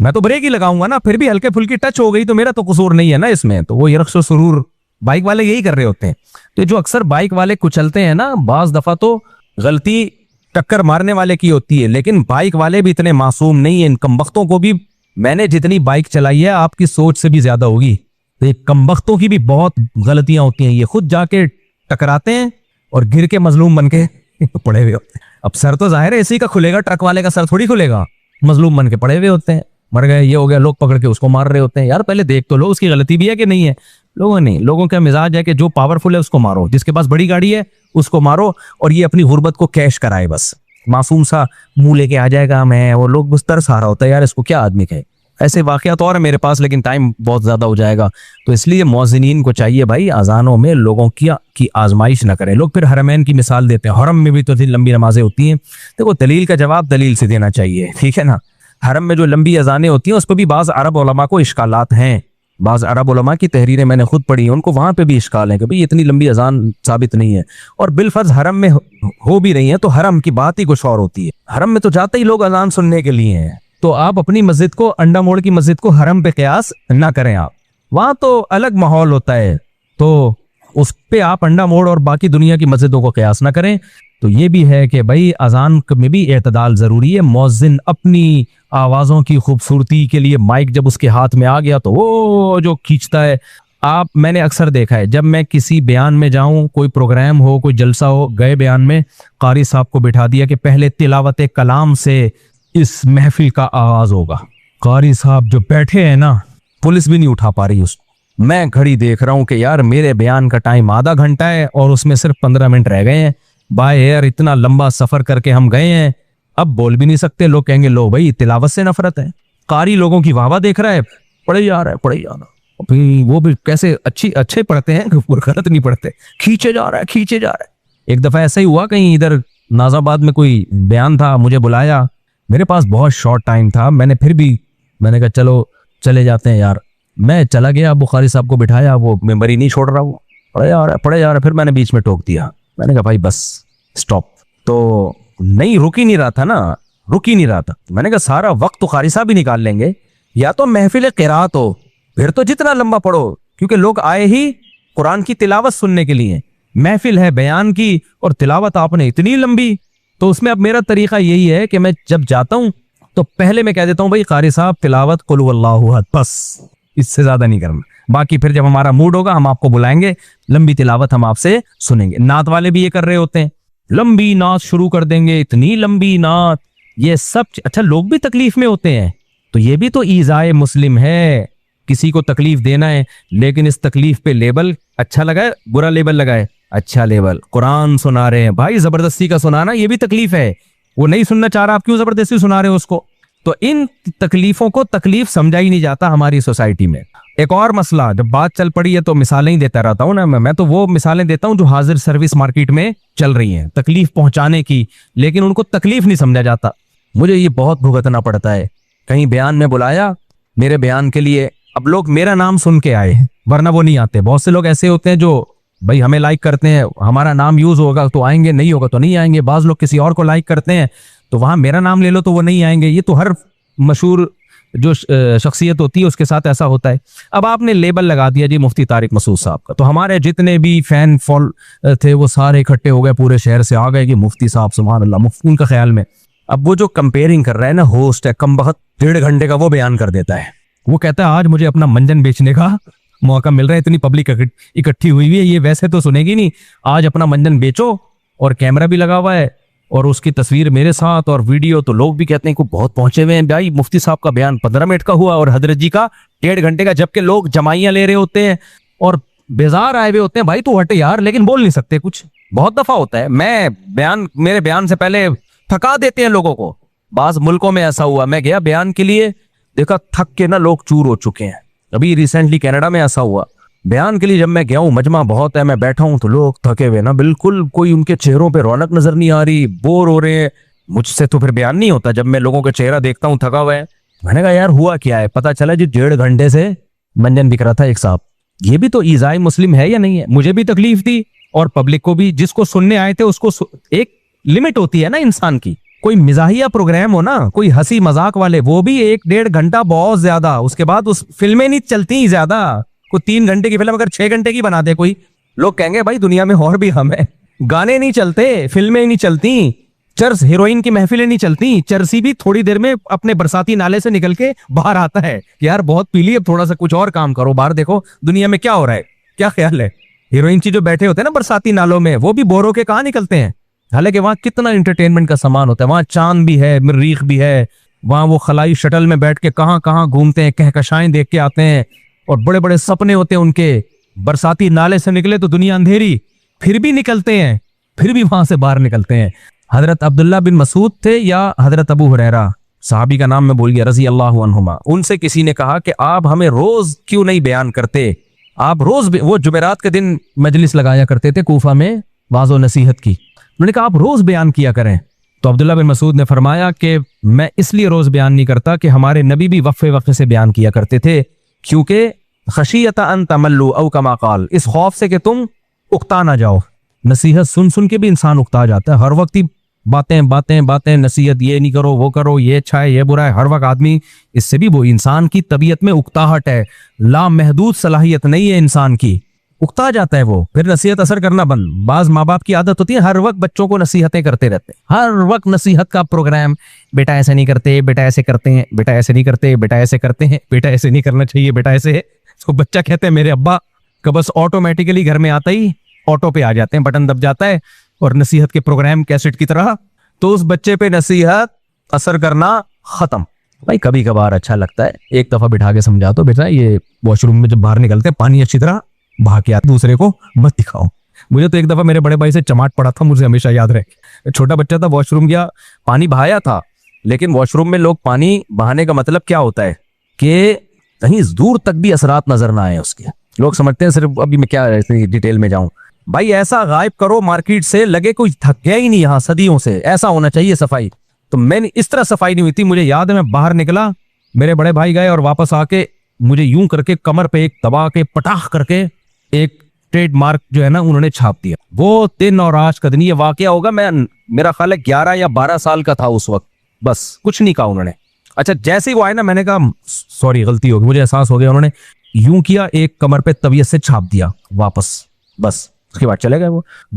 मैं तो ब्रेक ही लगाऊंगा ना, फिर भी हल्के फुल्की टच हो गई तो मेरा तो कसूर नहीं है ना इसमें। तो वो ये रक्स सुरूर बाइक वाले यही कर रहे होते हैं। तो जो अक्सर बाइक वाले कुचलते हैं ना, बाज दफा तो गलती टक्कर मारने वाले की होती है, लेकिन बाइक वाले भी इतने मासूम नहीं है। इन कमबख्तों को भी, मैंने जितनी बाइक चलाई है आपकी सोच से भी ज्यादा होगी, तो ये कमबख्तों की भी बहुत गलतियां होती हैं। ये खुद जाके टकराते हैं और गिर के मजलूम बन के पड़े हुए होते हैं। अब सर तो जाहिर है इसी का खुलेगा, ट्रक वाले का सर थोड़ी खुलेगा। मजलूम बन के पड़े हुए होते हैं, मर गए, ये हो गया, लोग पकड़ के उसको मार रहे होते हैं। यार पहले देख तो लो उसकी गलती भी है कि नहीं है। लोगों का मिजाज है कि जो पावरफुल है उसको मारो, जिसके पास बड़ी गाड़ी है उसको मारो, और ये अपनी गुर्बत को कैश कराए। बस मासूम सा मुंह लेके आ जाएगा, मैं वो लोग बस तरस आ रहा होता है यार इसको क्या आदमी कहे। ऐसे वाकयात और है मेरे पास, लेकिन टाइम बहुत ज्यादा हो जाएगा। तो इसलिए मौज़िनीन को चाहिए भाई अजानों में लोगों की आजमाइश ना करें। लोग फिर हरमैन की मिसाल देते हैं, हरम में भी तो इतनी लंबी नमाजें होती हैं। देखो दलील का जवाब दलील से देना चाहिए, ठीक है ना। हरम में जो लंबी अजानें होती हैं उस पर भी बाज अरब उलमा को इश्कालात हैं। बाज अरब उलमा की तहरीरें मैंने खुद पढ़ी हैं, उनको वहां पे भी इश्काल है कि भाई इतनी लंबी अजान साबित नहीं है। और बिलफर्ज हरम में हो भी रही है तो हरम की बात ही कुछ और होती है। हरम में तो जाते ही लोग अजान सुनने के लिए हैं, तो आप अपनी मस्जिद को, अंडा मोड़ की मस्जिद को हरम पे कयास ना करें। आप वहां तो अलग माहौल होता है, तो उस पे आप अंडा मोड़ और बाकी दुनिया की मस्जिदों को कयास ना करें। तो ये भी है कि भाई अजान में भी एतदाल जरूरी है। मौज़िन अपनी आवाजों की खूबसूरती के लिए माइक जब उसके हाथ में आ गया तो वो जो खींचता है, मैंने अक्सर देखा है, जब मैं किसी बयान में जाऊं, कोई प्रोग्राम हो, कोई जलसा हो, गए बयान में कारी साहब को बिठा दिया कि पहले तिलावत कलाम से इस महफिल का आगाज होगा। कारी साहब जो बैठे हैं ना, पुलिस भी नहीं उठा पा रही उसको। मैं घड़ी देख रहा हूं कि यार मेरे बयान का टाइम आधा घंटा है और उसमें सिर्फ 15 मिनट रह गए हैं। बाय एयर इतना लंबा सफर करके हम गए हैं, अब बोल भी नहीं सकते। लोग कहेंगे लो भाई तिलावत से नफरत है। कारी लोगों की वाहवा देख रहा है, पढ़े जा रहा है, पढ़े जा रहा है। वो भी कैसे अच्छे पढ़ते हैं, गलत नहीं पढ़ते, खींचे जा रहा है, खींचे जा रहा है। एक दफा ऐसा ही हुआ, कहीं इधर नाजाबाद में कोई बयान था, मुझे बुलाया, मेरे पास बहुत शॉर्ट टाइम था, मैंने कहा चलो चले जाते हैं यार। मैं चला गया, बुखारी साहब को बिठाया, वो मेमोरी नहीं छोड़ रहा, वो पढ़े जा रहा है, पढ़े जा रहा है। फिर मैंने बीच में टोक दिया, मैंने कहा भाई बस स्टॉप। तो नहीं, रुक ही नहीं रहा था ना, रुक ही नहीं रहा था। मैंने कहा सारा वक्त तो कारी साहब ही निकाल लेंगे, या तो महफिल क़िराअत हो, फिर तो जितना लंबा पढ़ो, क्योंकि लोग आए ही कुरान की तिलावत सुनने के लिए। महफिल है बयान की और तिलावत आपने इतनी लंबी। तो उसमें अब मेरा तरीका यही है कि मैं जब जाता हूं तो पहले मैं कह देता हूं भाई कारी साहब तिलावत कुल हुवल्लाहु अहद, बस इससे ज्यादा नहीं करना। बाकी फिर जब हमारा मूड होगा हम आपको बुलाएंगे, लंबी तिलावत हम आपसे सुनेंगे। नात वाले भी ये कर रहे होते हैं, लंबी नात शुरू कर देंगे, इतनी लंबी नात, ये सब। अच्छा, लोग भी तकलीफ में होते हैं, तो ये भी तो ईज़ाए मुस्लिम है, किसी को तकलीफ देना है। लेकिन इस तकलीफ पे लेबल अच्छा लगाए, बुरा लेबल लगाए, अच्छा लेबल, कुरान सुना रहे हैं भाई, जबरदस्ती का सुनाना ये भी तकलीफ है। वो नहीं सुनना चाह रहा, आप क्यों जबरदस्ती सुना रहे हो उसको? तो इन तकलीफों को तकलीफ समझा ही नहीं जाता हमारी सोसाइटी में। एक और मसला, जब बात चल पड़ी है तो मिसालें ही देता रहता हूं ना मैं तो वो मिसालें देता हूं जो हाजिर सर्विस मार्केट में चल रही हैं तकलीफ पहुंचाने की, लेकिन उनको तकलीफ नहीं समझा जाता। मुझे ये बहुत भुगतना पड़ता है। कहीं बयान में बुलाया मेरे बयान के लिए, अब लोग मेरा नाम सुन के आए, वरना वो नहीं आते। बहुत से लोग ऐसे होते हैं जो भाई हमें लाइक करते हैं, हमारा नाम यूज होगा तो आएंगे, नहीं होगा तो नहीं आएंगे। बाज लोग किसी और को लाइक करते हैं तो वहां मेरा नाम ले लो तो वो नहीं आएंगे। ये तो हर मशहूर जो शख्सियत होती है उसके साथ ऐसा होता है। अब आपने लेबल लगा दिया जी मुफ्ती तारिक मसूद साहब का, तो हमारे जितने भी फैन फॉल थे वो सारे इकट्ठे हो गए, पूरे शहर से आ गए कि मुफ्ती साहब सुभान अल्लाह, मुफ्ती उनका ख्याल में। अब वो जो कंपेयरिंग कर रहा है ना, होस्ट है कम बहुत 1.5 घंटे का वो बयान कर देता है। वो कहता है आज मुझे अपना मंजन बेचने का मौका मिल रहा है, इतनी पब्लिक इकट्ठी हुई हुई है, ये वैसे तो सुनेगी नहीं, आज अपना मंजन बेचो। और कैमरा भी लगा हुआ है और उसकी तस्वीर मेरे साथ और वीडियो, तो लोग भी कहते हैं को बहुत पहुंचे हुए हैं भाई। मुफ्ती साहब का बयान 15 मिनट का हुआ और हजरत जी का 1.5 घंटे का, जबकि लोग जमाइयां ले रहे होते हैं और बेजार आए हुए होते हैं, भाई तू हटे यार, लेकिन बोल नहीं सकते कुछ। बहुत दफा होता है मेरे बयान से पहले थका देते हैं लोगों को। बाज मुल्कों में ऐसा हुआ, मैं गया बयान के लिए, देखा थक के ना लोग चूर हो चुके हैं। अभी रिसेंटली कनाडा में ऐसा हुआ, बयान के लिए जब मैं गया हूँ, मजमा बहुत है, मैं बैठा हूँ तो लोग थके हुए ना, बिल्कुल कोई उनके चेहरों पे रौनक नजर नहीं आ रही, बोर हो रहे हैं। मुझसे तो फिर बयान नहीं होता जब मैं लोगों का चेहरा देखता हूँ थका हुआ है। मैंने कहा यार हुआ क्या है? पता चला जी 1.5 घंटे से मंजन बिक रहा था एक साहब। ये भी तो ईज़ाए मुस्लिम है या नहीं है? मुझे भी तकलीफ थी और पब्लिक को भी, जिसको सुनने आए थे उसको। एक लिमिट होती है ना इंसान की। कोई मिजाहिया प्रोग्राम हो ना, कोई हंसी मजाक वाले, वो भी 1-1.5 घंटा बहुत ज्यादा। उसके बाद उस फिल्में नहीं चलती ज्यादा। कोई 3 घंटे की फिल्म अगर 6 घंटे की बना दे कोई, लोग कहेंगे भाई दुनिया में और भी हम है। गाने नहीं चलते, फिल्में नहीं चलती, चर्स हीरोइन की महफिलें नहीं चलती। चरसी भी थोड़ी देर में अपने बरसाती नाले से निकल के बाहर आता है कि यार बहुत पी ली, अब थोड़ा सा कुछ और काम करो, बाहर देखो दुनिया में क्या हो रहा है। क्या ख्याल है? हीरोइन जी जो बैठे होते हैं ना बरसाती नालों में, वो भी बोर होके कहाँ निकलते हैं? हालांकि वहां कितना एंटरटेनमेंट का सामान होता है। वहां चांद भी है, मरीख भी है, वहां वो खलाई शटल में बैठ के कहाँ कहाँ घूमते हैं, कहकशाएं देख के आते हैं और बड़े बड़े सपने होते हैं उनके। बरसाती नाले से निकले तो दुनिया अंधेरी, फिर भी निकलते हैं, फिर भी वहां से बाहर निकलते हैं। हजरत अब्दुल्ला बिन मसूद थे या हजरत अबू हुरैरा, साहबी का नाम मैं भूल गया, रजी अल्लाह अन्हुमा। उनसे किसी ने कहा कि आप हमें रोज क्यों नहीं बयान करते? आप रोज, वो जुमेरात के दिन मजलिस लगाया करते थे कूफा में वाज़ो नसीहत की, उन्होंने कहा आप रोज बयान किया करें। तो अब्दुल्ला बिन मसूद ने फरमाया कि मैं इसलिए रोज बयान नहीं करता कि हमारे नबी भी वक्फे वक्फे से बयान किया करते थे, क्योंकि खशियता अन तमल्लु औ कमा काल, इस खौफ से कि तुम उकता ना जाओ। नसीहत सुन सुन के भी इंसान उकता जाता है। हर वक्त ही बातें बातें बातें, नसीहत, ये नहीं करो वो करो, ये अच्छा है ये बुरा है, हर वक्त आदमी, इससे भी वो इंसान की तबीयत में उकताहट है, लामहदूद सलाहियत नहीं है इंसान की, उकता जाता है वो, फिर नसीहत असर करना बंद। बाज माँ बाप की आदत होती है हर वक्त बच्चों को नसीहतें करते रहते हैं, हर वक्त नसीहत का प्रोग्राम, बेटा ऐसे नहीं करते, बेटा ऐसे करते हैं, बेटा ऐसे नहीं करते, बेटा ऐसे करते हैं, बेटा ऐसे नहीं करना चाहिए, बेटा ऐसे है। तो बच्चा कहते हैं मेरे अब्बा कि बस ऑटोमेटिकली घर में आता ही ऑटो पे आ जाते हैं, बटन दब जाता है और नसीहत के प्रोग्राम कैसेट की तरह, तो उस बच्चे पे नसीहत असर करना खत्म। भाई कभी कभार अच्छा लगता है, एक दफा बिठा के समझा दो, बेटा ये वॉशरूम में जब बाहर निकलते हैं पानी अच्छी तरह बहा के आता, दूसरे को मत दिखाओ। मुझे तो एक दफा मेरे बड़े भाई से चमाट पड़ा था, मुझे हमेशा याद रहे। छोटा बच्चा था, वॉशरूम गया, पानी बहाया था, लेकिन वॉशरूम में लोग पानी बहाने का मतलब क्या होता है कि कहीं दूर तक भी असरात नजर ना आए उसके। लोग समझते हैं सिर्फ, अभी मैं क्या डिटेल में जाऊं, भाई ऐसा गायब करो मार्केट से लगे कोई थक गया ही नहीं यहाँ सदियों से, ऐसा होना चाहिए सफाई। तो मैंने इस तरह सफाई नहीं हुई थी, मुझे याद है मैं बाहर निकला, मेरे बड़े भाई गए और वापस आके मुझे यूं करके कमर पे एक दबा के पटाख करके एक ट्रेडमार्क जो है ना उन्होंने छाप दिया। वो दिन और आज का दिन, ये वाकया होगा, मैं मेरा ख्याल है 11 या 12 साल का था उस वक्त, बस कुछ नहीं कहा उन्होंने। अच्छा जैसे ही वो आए ना, मैंने कहा सॉरी गलती हो गई, मुझे एहसास हो गया। उन्होंने यूं किया, एक कमर पे तबीयत से छाप दिया वापस, बस उसके बाद चले गए।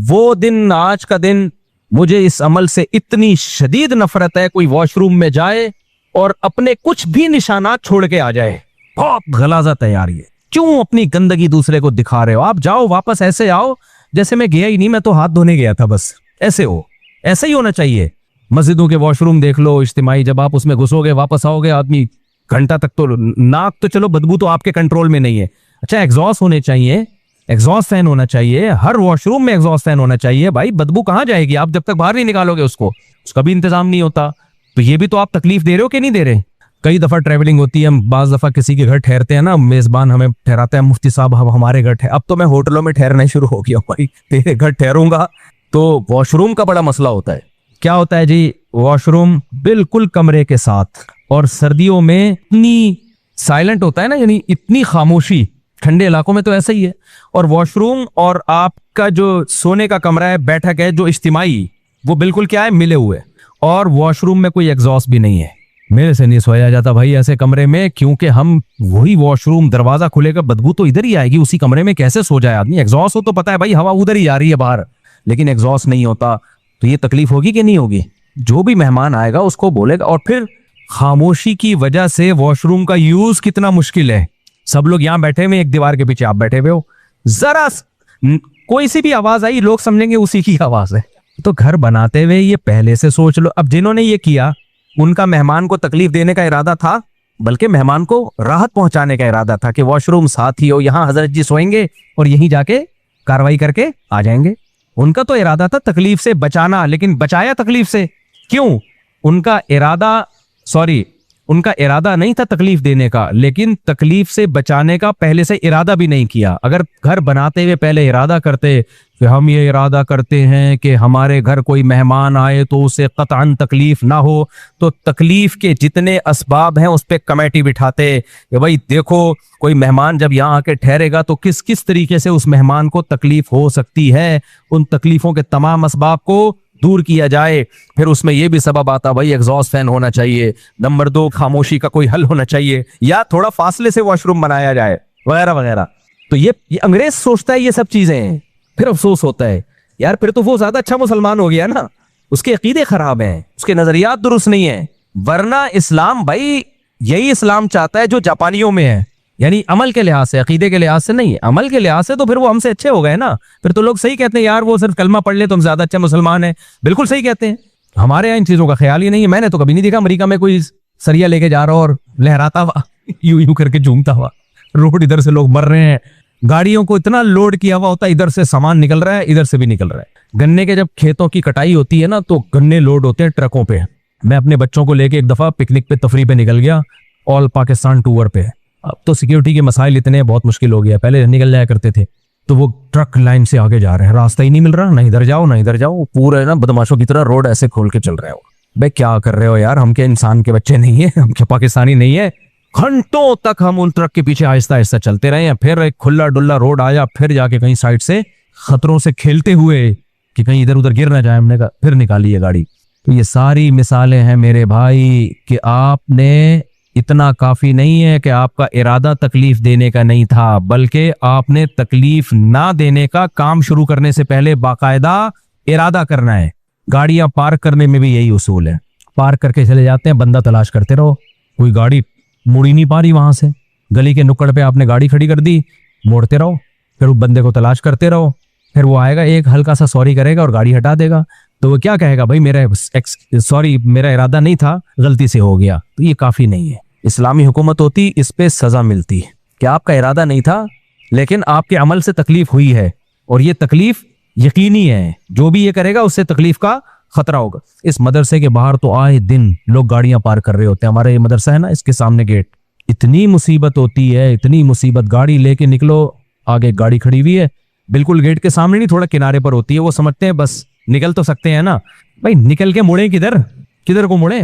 वो दिन आज का दिन, मुझे इस अमल से इतनी शदीद नफरत है, कोई वॉशरूम में जाए और अपने कुछ भी निशानात छोड़ के आ जाए, बहुत गलाजत है यार। ये क्यों अपनी गंदगी दूसरे को दिखा रहे हो? आप जाओ वापस, ऐसे आओ जैसे मैं गया ही नहीं, मैं तो हाथ धोने गया था, बस ऐसे हो, ऐसे ही होना चाहिए। मस्जिदों के वॉशरूम देख लो इज्तिमाई, जब आप उसमें घुसोगे वापस आओगे, आदमी घंटा तक, तो नाक तो चलो बदबू तो आपके कंट्रोल में नहीं है, अच्छा एग्जॉस्ट होने चाहिए, एग्जॉस्ट फैन होना चाहिए, हर वॉशरूम में एग्जॉस्ट फैन होना चाहिए। भाई बदबू कहाँ जाएगी आप जब तक बाहर नहीं निकालोगे उसको, उसका भी इंतजाम नहीं होता। तो ये भी तो आप तकलीफ दे रहे हो कि नहीं दे रहे? कई दफा ट्रैवलिंग होती है, हम बाज दफा किसी के घर ठहरते हैं ना, मेजबान हमें ठहराते हैं, मुफ्ती साहब हम हमारे घर ठहर, अब तो मैं होटलों में ठहरना शुरू हो गया, भाई तेरे घर ठहरूंगा। तो वॉशरूम का बड़ा मसला होता है। क्या होता है जी, वॉशरूम बिल्कुल कमरे के साथ, और सर्दियों में इतनी साइलेंट होता है ना, यानी इतनी खामोशी, ठंडे इलाकों में तो ऐसा ही है। और वॉशरूम और आपका जो सोने का कमरा है, बैठक है जो इज्तिमाई, वो बिल्कुल क्या है, मिले हुए। और वॉशरूम में कोई एग्जॉस्ट भी नहीं है। मेरे से नहीं सोया जाता भाई ऐसे कमरे में, क्योंकि हम वही वॉशरूम, दरवाजा खुलेगा बदबू तो इधर ही आएगी, उसी कमरे में कैसे सो जाए आदमी? एग्जॉस्ट हो तो पता है भाई हवा उधर ही जा रही है बाहर, लेकिन एग्जॉस्ट नहीं होता, तो ये तकलीफ होगी कि नहीं होगी? जो भी मेहमान आएगा उसको बोलेगा। और फिर खामोशी की वजह से वॉशरूम का यूज कितना मुश्किल है। सब लोग यहाँ बैठे हुए, एक दीवार के पीछे आप बैठे हुए हो, जरा कोई सी भी आवाज आई लोग समझेंगे उसी की आवाज है। तो घर बनाते हुए ये पहले से सोच लो। अब जिन्होंने ये किया उनका मेहमान को तकलीफ देने का इरादा था, बल्कि मेहमान को राहत पहुंचाने का इरादा था कि वॉशरूम साथ ही हो, यहाँ हजरत जी सोएंगे और यहीं जाके कार्रवाई करके आ जाएंगे। उनका तो इरादा था तकलीफ से बचाना, लेकिन बचाया तकलीफ से क्यों? उनका इरादा नहीं था तकलीफ देने का, लेकिन तकलीफ से बचाने का पहले से इरादा भी नहीं किया। अगर घर बनाते हुए पहले इरादा करते कि हम ये इरादा करते हैं कि हमारे घर कोई मेहमान आए तो उसे कतअन तकलीफ ना हो, तो तकलीफ के जितने असबाब हैं उस पर कमेटी बिठाते कि भाई देखो कोई मेहमान जब यहाँ आके ठहरेगा तो किस किस तरीके से उस मेहमान को तकलीफ हो सकती है, उन तकलीफों के तमाम असबाब को दूर किया जाए। फिर उसमें यह भी सबब आता भाई एग्जॉस्ट फैन होना चाहिए, नंबर 2 खामोशी का कोई हल होना चाहिए, या थोड़ा फासले से वॉशरूम बनाया जाए, वगैरह वगैरह। तो ये अंग्रेज सोचता है ये सब चीजें, फिर अफसोस होता है यार, फिर तो वो ज्यादा अच्छा मुसलमान हो गया ना, उसके अकीदे खराब हैं, उसके नजरियात दुरुस्त नहीं है। वरना इस्लाम भाई यही इस्लाम चाहता है जो जापानियों में है, यानी अमल के लिहाज से, अकीदे के लिहाज से नहीं, अमल के लिहाज से तो फिर वो हमसे अच्छे हो गए ना। फिर तो लोग सही कहते हैं यार वो सिर्फ कलमा पढ़ ले तो हम ज्यादा अच्छे मुसलमान हैं, बिल्कुल सही कहते हैं। हमारे यहाँ इन चीजों का ख्याल ही नहीं है। मैंने तो कभी नहीं देखा अमेरिका में कोई सरिया लेके जा रहा हो और लहराता हुआ यूं यूं करके झूमता हुआ, रोड इधर से लोग मर रहे हैं, गाड़ियों को इतना लोड किया हुआ होता है, इधर से सामान निकल रहा है, इधर से भी निकल रहा है। गन्ने के जब खेतों की कटाई होती है ना, तो गन्ने लोड होते हैं ट्रकों पे। मैं अपने बच्चों को लेके एक दफा पिकनिक पे, तफरी पे निकल गया, ऑल पाकिस्तान टूर पे। अब तो सिक्योरिटी के मसाइल इतने बहुत मुश्किल हो गया, पहले निकल जाया करते थे। तो वो ट्रक लाइन से आगे जा रहे हैं, रास्ता ही नहीं मिल रहा, ना इधर जाओ ना इधर जाओ, पूरा ना बदमाशों की तरह रोड ऐसे खोल के चल रहे हो। भाई क्या कर रहे हो यार, हम क्या इंसान के बच्चे नहीं है, हम क्या पाकिस्तानी नहीं है? घंटों तक हम उन ट्रक के पीछे आहिस्ता आहिस्ता चलते रहे हैं। फिर एक खुला डुल्ला रोड आया, फिर जाके कहीं साइड से खतरों से खेलते हुए कि कहीं इधर उधर गिर ना जाए, हमने कहा फिर निकाली है गाड़ी। तो ये सारी मिसालें हैं मेरे भाई कि आपने इतना काफी नहीं है कि आपका इरादा तकलीफ देने का नहीं था, बल्कि आपने तकलीफ ना देने का काम शुरू करने से पहले बाकायदा इरादा करना है। गाड़ियां पार्क करने में भी यही उसूल है, पार्क करके चले जाते हैं, बंदा तलाश करते रहो, कोई गाड़ी मुड़ ही नहीं पा रही, वहां से गली के नुक्कड़ पे आपने गाड़ी खड़ी कर दी, मोड़ते रहो, फिर वो बंदे को तलाश करते रहो, फिर वो आएगा, एक हल्का सा सॉरी करेगा और गाड़ी हटा देगा। तो वो क्या कहेगा, भाई मेरा इरादा नहीं था, गलती से हो गया। तो ये काफी नहीं है। इस्लामी हुकूमत होती, इस पे सजा मिलती कि आपका इरादा नहीं था लेकिन आपके अमल से तकलीफ हुई है, और ये तकलीफ यकीनी है, जो भी ये करेगा उससे तकलीफ का खतरा होगा। इस मदरसे के बाहर तो आए दिन लोग गाड़ियां पार कर रहे होते हैं। हमारा ये मदरसा है ना, इसके सामने गेट, इतनी मुसीबत होती है, इतनी मुसीबत। गाड़ी लेके निकलो, आगे गाड़ी खड़ी हुई है, बिल्कुल गेट के सामने नहीं, थोड़ा किनारे पर होती है। वो समझते हैं बस निकल तो सकते हैं ना, भाई निकल के मुड़े किधर, किधर को मुड़े,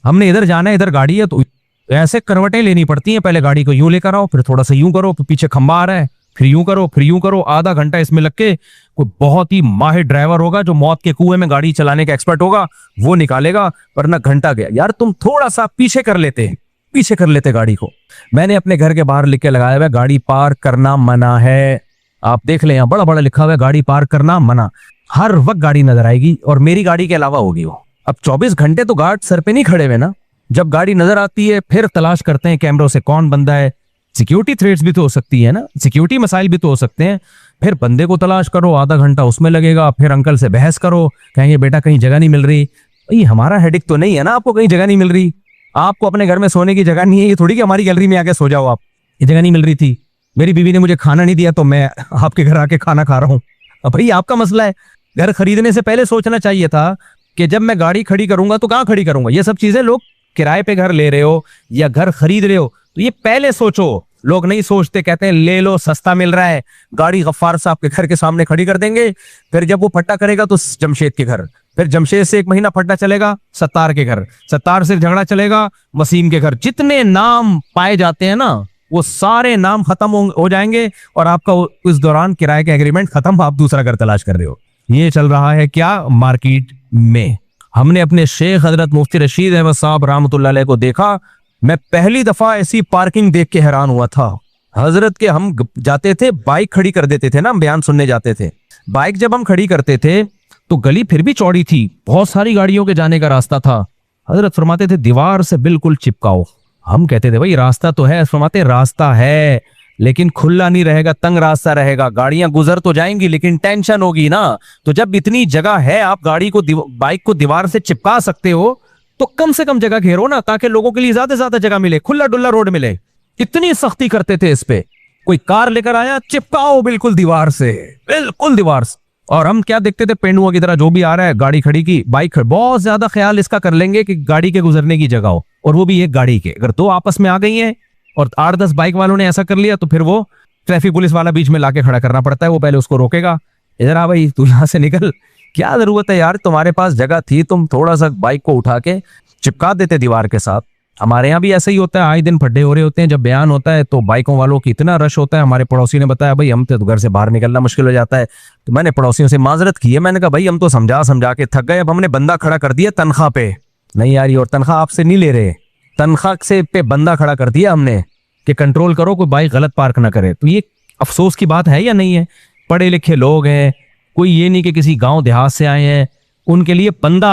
हमने इधर जाना है, इधर गाड़ी है। तो ऐसे करवटें लेनी पड़ती हैं, पहले गाड़ी को यूं लेकर आओ, फिर थोड़ा सा यूं करो, फिर पीछे खंबा आ रहा है, फिर यूं करो, फिर यूं करो, आधा घंटा इसमें लग के कोई बहुत ही माहिर ड्राइवर होगा जो मौत के कुएं में गाड़ी चलाने का एक्सपर्ट होगा, वो निकालेगा, वरना घंटा गया। यार तुम थोड़ा सा पीछे कर लेते गाड़ी को। मैंने अपने घर के बाहर लिख के लगाया हुआ, गाड़ी पार्क करना मना है। आप देख लें, यहाँ बड़ा बड़ा लिखा हुआ है, गाड़ी पार्क करना मना। हर वक्त गाड़ी नजर आएगी, और मेरी गाड़ी के अलावा होगी वो। अब 24 घंटे तो गार्ड सर पे नहीं खड़े हुए ना, जब गाड़ी नजर आती है फिर तलाश करते हैं कैमरों से कौन बंदा है। सिक्योरिटी थ्रेट्स भी तो हो सकती है ना, सिक्योरिटी मसाइल भी तो हो सकते हैं। फिर बंदे को तलाश करो, आधा घंटा उसमें लगेगा, फिर अंकल से बहस करो, कहेंगे बेटा कहीं जगह नहीं मिल रही। ये हमारा हेडिक तो नहीं है ना, आपको कहीं जगह नहीं मिल रही, आपको अपने घर में सोने की जगह नहीं है, ये थोड़ी कि हमारी गैलरी में आके सो जाओ आप। ये जगह नहीं मिल रही थी, मेरी बीवी ने मुझे खाना नहीं दिया तो मैं आपके घर आके खाना खा रहा हूँ। अब भाई आपका मसला है। घर खरीदने से पहले सोचना चाहिए था कि जब मैं गाड़ी खड़ी करूंगा तो कहाँ खड़ी करूंगा। ये सब चीजें, लोग किराए पे घर ले रहे हो या घर खरीद रहे हो तो ये पहले सोचो। लोग नहीं सोचते, कहते हैं ले लो सस्ता मिल रहा है, गाड़ी गफ्फार साहब के घर के सामने खड़ी कर देंगे, फिर जब वो फट्टा करेगा तो जमशेद के घर, फिर जमशेद से 1 महीना फट्टा चलेगा सत्तार के घर, सत्तार से झगड़ा चलेगा वसीम के घर। जितने नाम पाए जाते हैं ना वो सारे नाम खत्म हो जाएंगे, और आपका उस दौरान किराए का एग्रीमेंट खत्म, आप दूसरा घर तलाश कर रहे हो। ये चल रहा है क्या मार्केट में। हमने अपने शेख हजरत मुफ्ती रशीद अहमद साहब रहमतुल्लाह अलैह को देखा। मैं पहली दफा ऐसी पार्किंग देख के हैरान हुआ था। हजरत के हम जाते थे, बाइक खड़ी कर देते थे ना, हम बयान सुनने जाते थे, बाइक जब हम खड़ी करते थे तो गली फिर भी चौड़ी थी, बहुत सारी गाड़ियों के जाने का रास्ता था। हजरत फरमाते थे दीवार से बिल्कुल चिपकाओ। हम कहते थे भाई रास्ता तो है, फरमाते रास्ता है लेकिन खुला नहीं रहेगा, तंग रास्ता रहेगा, गाड़ियां गुजर तो जाएंगी लेकिन टेंशन होगी ना। तो जब इतनी जगह है, आप गाड़ी को बाइक को दीवार से चिपका सकते हो तो कम से कम जगह घेरो ना, ताकि लोगों के लिए ज्यादा से ज्यादा जगह मिले, खुला डुल्ला रोड मिले। इतनी सख्ती करते थे इस पे। कोई कार लेकर आया, चिपकाओ बिल्कुल दीवार से, बिल्कुल दीवार से। और हम क्या देखते थे, पेंडुओं की तरह जो भी आ रहा है गाड़ी खड़ी की, बाइक बहुत ज्यादा ख्याल इसका कर लेंगे कि गाड़ी के गुजरने की जगह हो, और वो भी एक गाड़ी के। अगर 2 आपस में आ गई हैं और 8-10 बाइक वालों ने ऐसा कर लिया तो फिर वो ट्रैफिक पुलिस वाला बीच में लाके खड़ा करना पड़ता है। वो पहले उसको रोकेगा, इधर आ भाई तू यहां से निकल, क्या जरूरत है यार, तुम्हारे पास जगह थी, तुम थोड़ा सा बाइक को उठा के चिपका देते दीवार के साथ। हमारे यहाँ भी ऐसा ही होता है, आए दिन फड्डे हो रहे होते हैं। जब बयान होता है तो बाइकों वालों की इतना रश होता है। हमारे पड़ोसी ने बताया भाई हम तो घर से बाहर निकलना मुश्किल हो जाता है। तो मैंने पड़ोसियों से माजरत की है, मैंने कहा भाई हम तो समझा समझा के थक गए, अब हमने बंदा खड़ा कर दिया तनख्वाह पे। नहीं यार, और तनख्वाह आपसे नहीं ले रहे, तनख्वाह से पे बंदा खड़ा कर दिया हमने कि कंट्रोल करो कोई बाइक गलत पार्क ना करे। तो ये अफसोस की बात है या नहीं है? पढ़े लिखे लोग हैं, कोई ये नहीं कि किसी गांव देहात से आए हैं, उनके लिए बंदा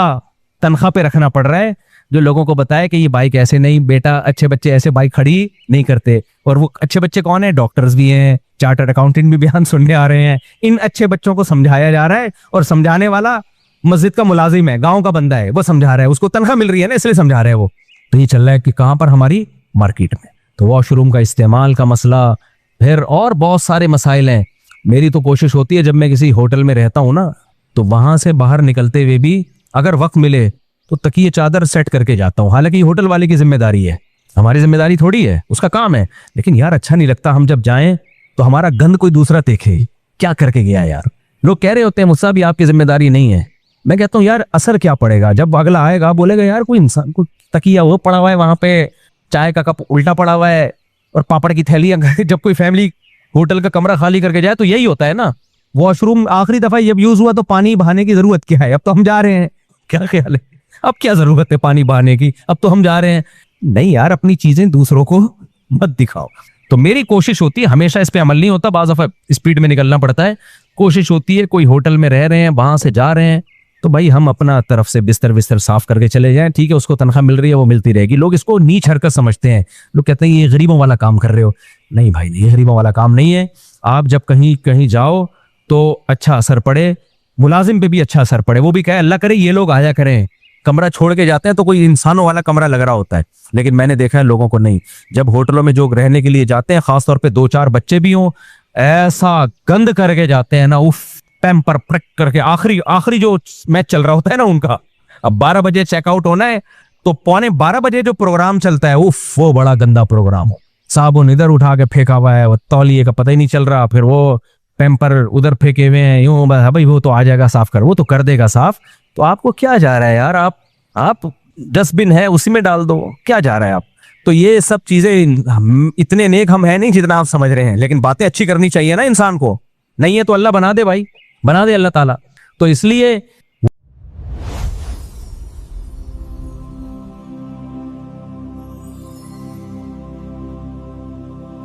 तनख्वाह पे रखना पड़ रहा है जो लोगों को बताए कि ये बाइक ऐसे नहीं बेटा, अच्छे बच्चे ऐसे बाइक खड़ी नहीं करते। और वो अच्छे बच्चे कौन है? डॉक्टर्स भी हैं, चार्टर्ड अकाउंटेंट भी बयान सुनने आ रहे हैं। इन अच्छे बच्चों को समझाया जा रहा है, और समझाने वाला मस्जिद का मुलाजिम है, गांव का बंदा है, वो समझा रहा है, उसको तनख्वाह मिल रही है ना, इसलिए समझा रहा है वो। तो ये चल रहा है कि कहां पर? हमारी मार्केट में। तो वॉशरूम का इस्तेमाल का मसला, फिर और बहुत सारे मसाइल हैं। मेरी तो कोशिश होती है जब मैं किसी होटल में रहता हूं ना, तो वहां से बाहर निकलते हुए भी अगर वक्त मिले तो तकिए चादर सेट करके जाता हूं। हालांकि होटल वाले की जिम्मेदारी है, हमारी जिम्मेदारी थोड़ी है, उसका काम है। लेकिन यार अच्छा नहीं लगता हम जब जाएं तो हमारा गंद कोई दूसरा देखे, क्या करके गया यार। लोग कह रहे होते हैं मुझसे भी आपकी जिम्मेदारी नहीं है। मैं कहता हूँ यार असर क्या पड़ेगा, जब अगला आएगा बोलेगा यार कोई इंसान, कोई तकिया वो पड़ा हुआ है वहां पे, चाय का कप उल्टा पड़ा हुआ है और पापड़ की थैलियां। जब कोई फैमिली होटल का कमरा खाली करके जाए तो यही होता है ना। वॉशरूम आखिरी दफा जब यूज हुआ तो पानी बहाने की जरूरत क्या है? अब तो हम जा रहे हैं, क्या ख्याल है? अब क्या जरूरत है पानी बहाने की? अब तो हम जा रहे हैं। नहीं यार, अपनी चीजें दूसरों को मत दिखाओ। तो मेरी कोशिश होती है, हमेशा इस पे अमल नहीं होता, बाज़ दफा स्पीड में निकलना पड़ता है। कोशिश होती है कोई होटल में रह रहे हैं, वहां से जा रहे हैं, तो भाई हम अपना तरफ से बिस्तर बिस्तर साफ करके चले जाएं। ठीक है, उसको तनख्वाह मिल रही है, वो मिलती रहेगी। लोग इसको नीच हरकत समझते हैं, लोग कहते हैं ये गरीबों वाला काम कर रहे हो। नहीं भाई, ये गरीबों वाला काम नहीं है। आप जब कहीं कहीं जाओ तो अच्छा असर पड़े, मुलाजिम पे भी अच्छा असर पड़े, वो भी कहे अल्लाह करे ये लोग आया करें। कमरा छोड़ के जाते हैं तो कोई इंसानों वाला कमरा लग रहा होता है, लेकिन मैंने देखा है लोगों को नहीं। जब होटलों में जो रहने के लिए जाते हैं, खासतौर पे 2-4 बच्चे भी हों, ऐसा गंद करके जाते हैं ना, उफ, पैम्पर प्रक करके। आखिरी आखिरी जो मैच चल रहा होता है ना उनका, अब 12 बजे चेकआउट होना है तो 11:15 जो प्रोग्राम चलता है, उफ, वो बड़ा गंदा प्रोग्राम हो। साबुन इधर उठा के फेंका हुआ है, वो तौलिए का पता ही नहीं चल रहा, फिर वो पेम्पर उधर फेंके हुए हैं, यूं बस, भाई वो तो आ जाएगा साफ कर, वो तो कर देगा साफ। तो आपको क्या जा रहा है यार, आप डस्टबिन है उसी में डाल दो, क्या जा रहा है आप। तो ये सब चीजें, इतने नेक हम है नहीं जितना आप समझ रहे हैं, लेकिन बातें अच्छी करनी चाहिए ना इंसान को। नहीं है तो अल्लाह बना दे भाई, बना दे अल्लाह ताला। तो इसलिए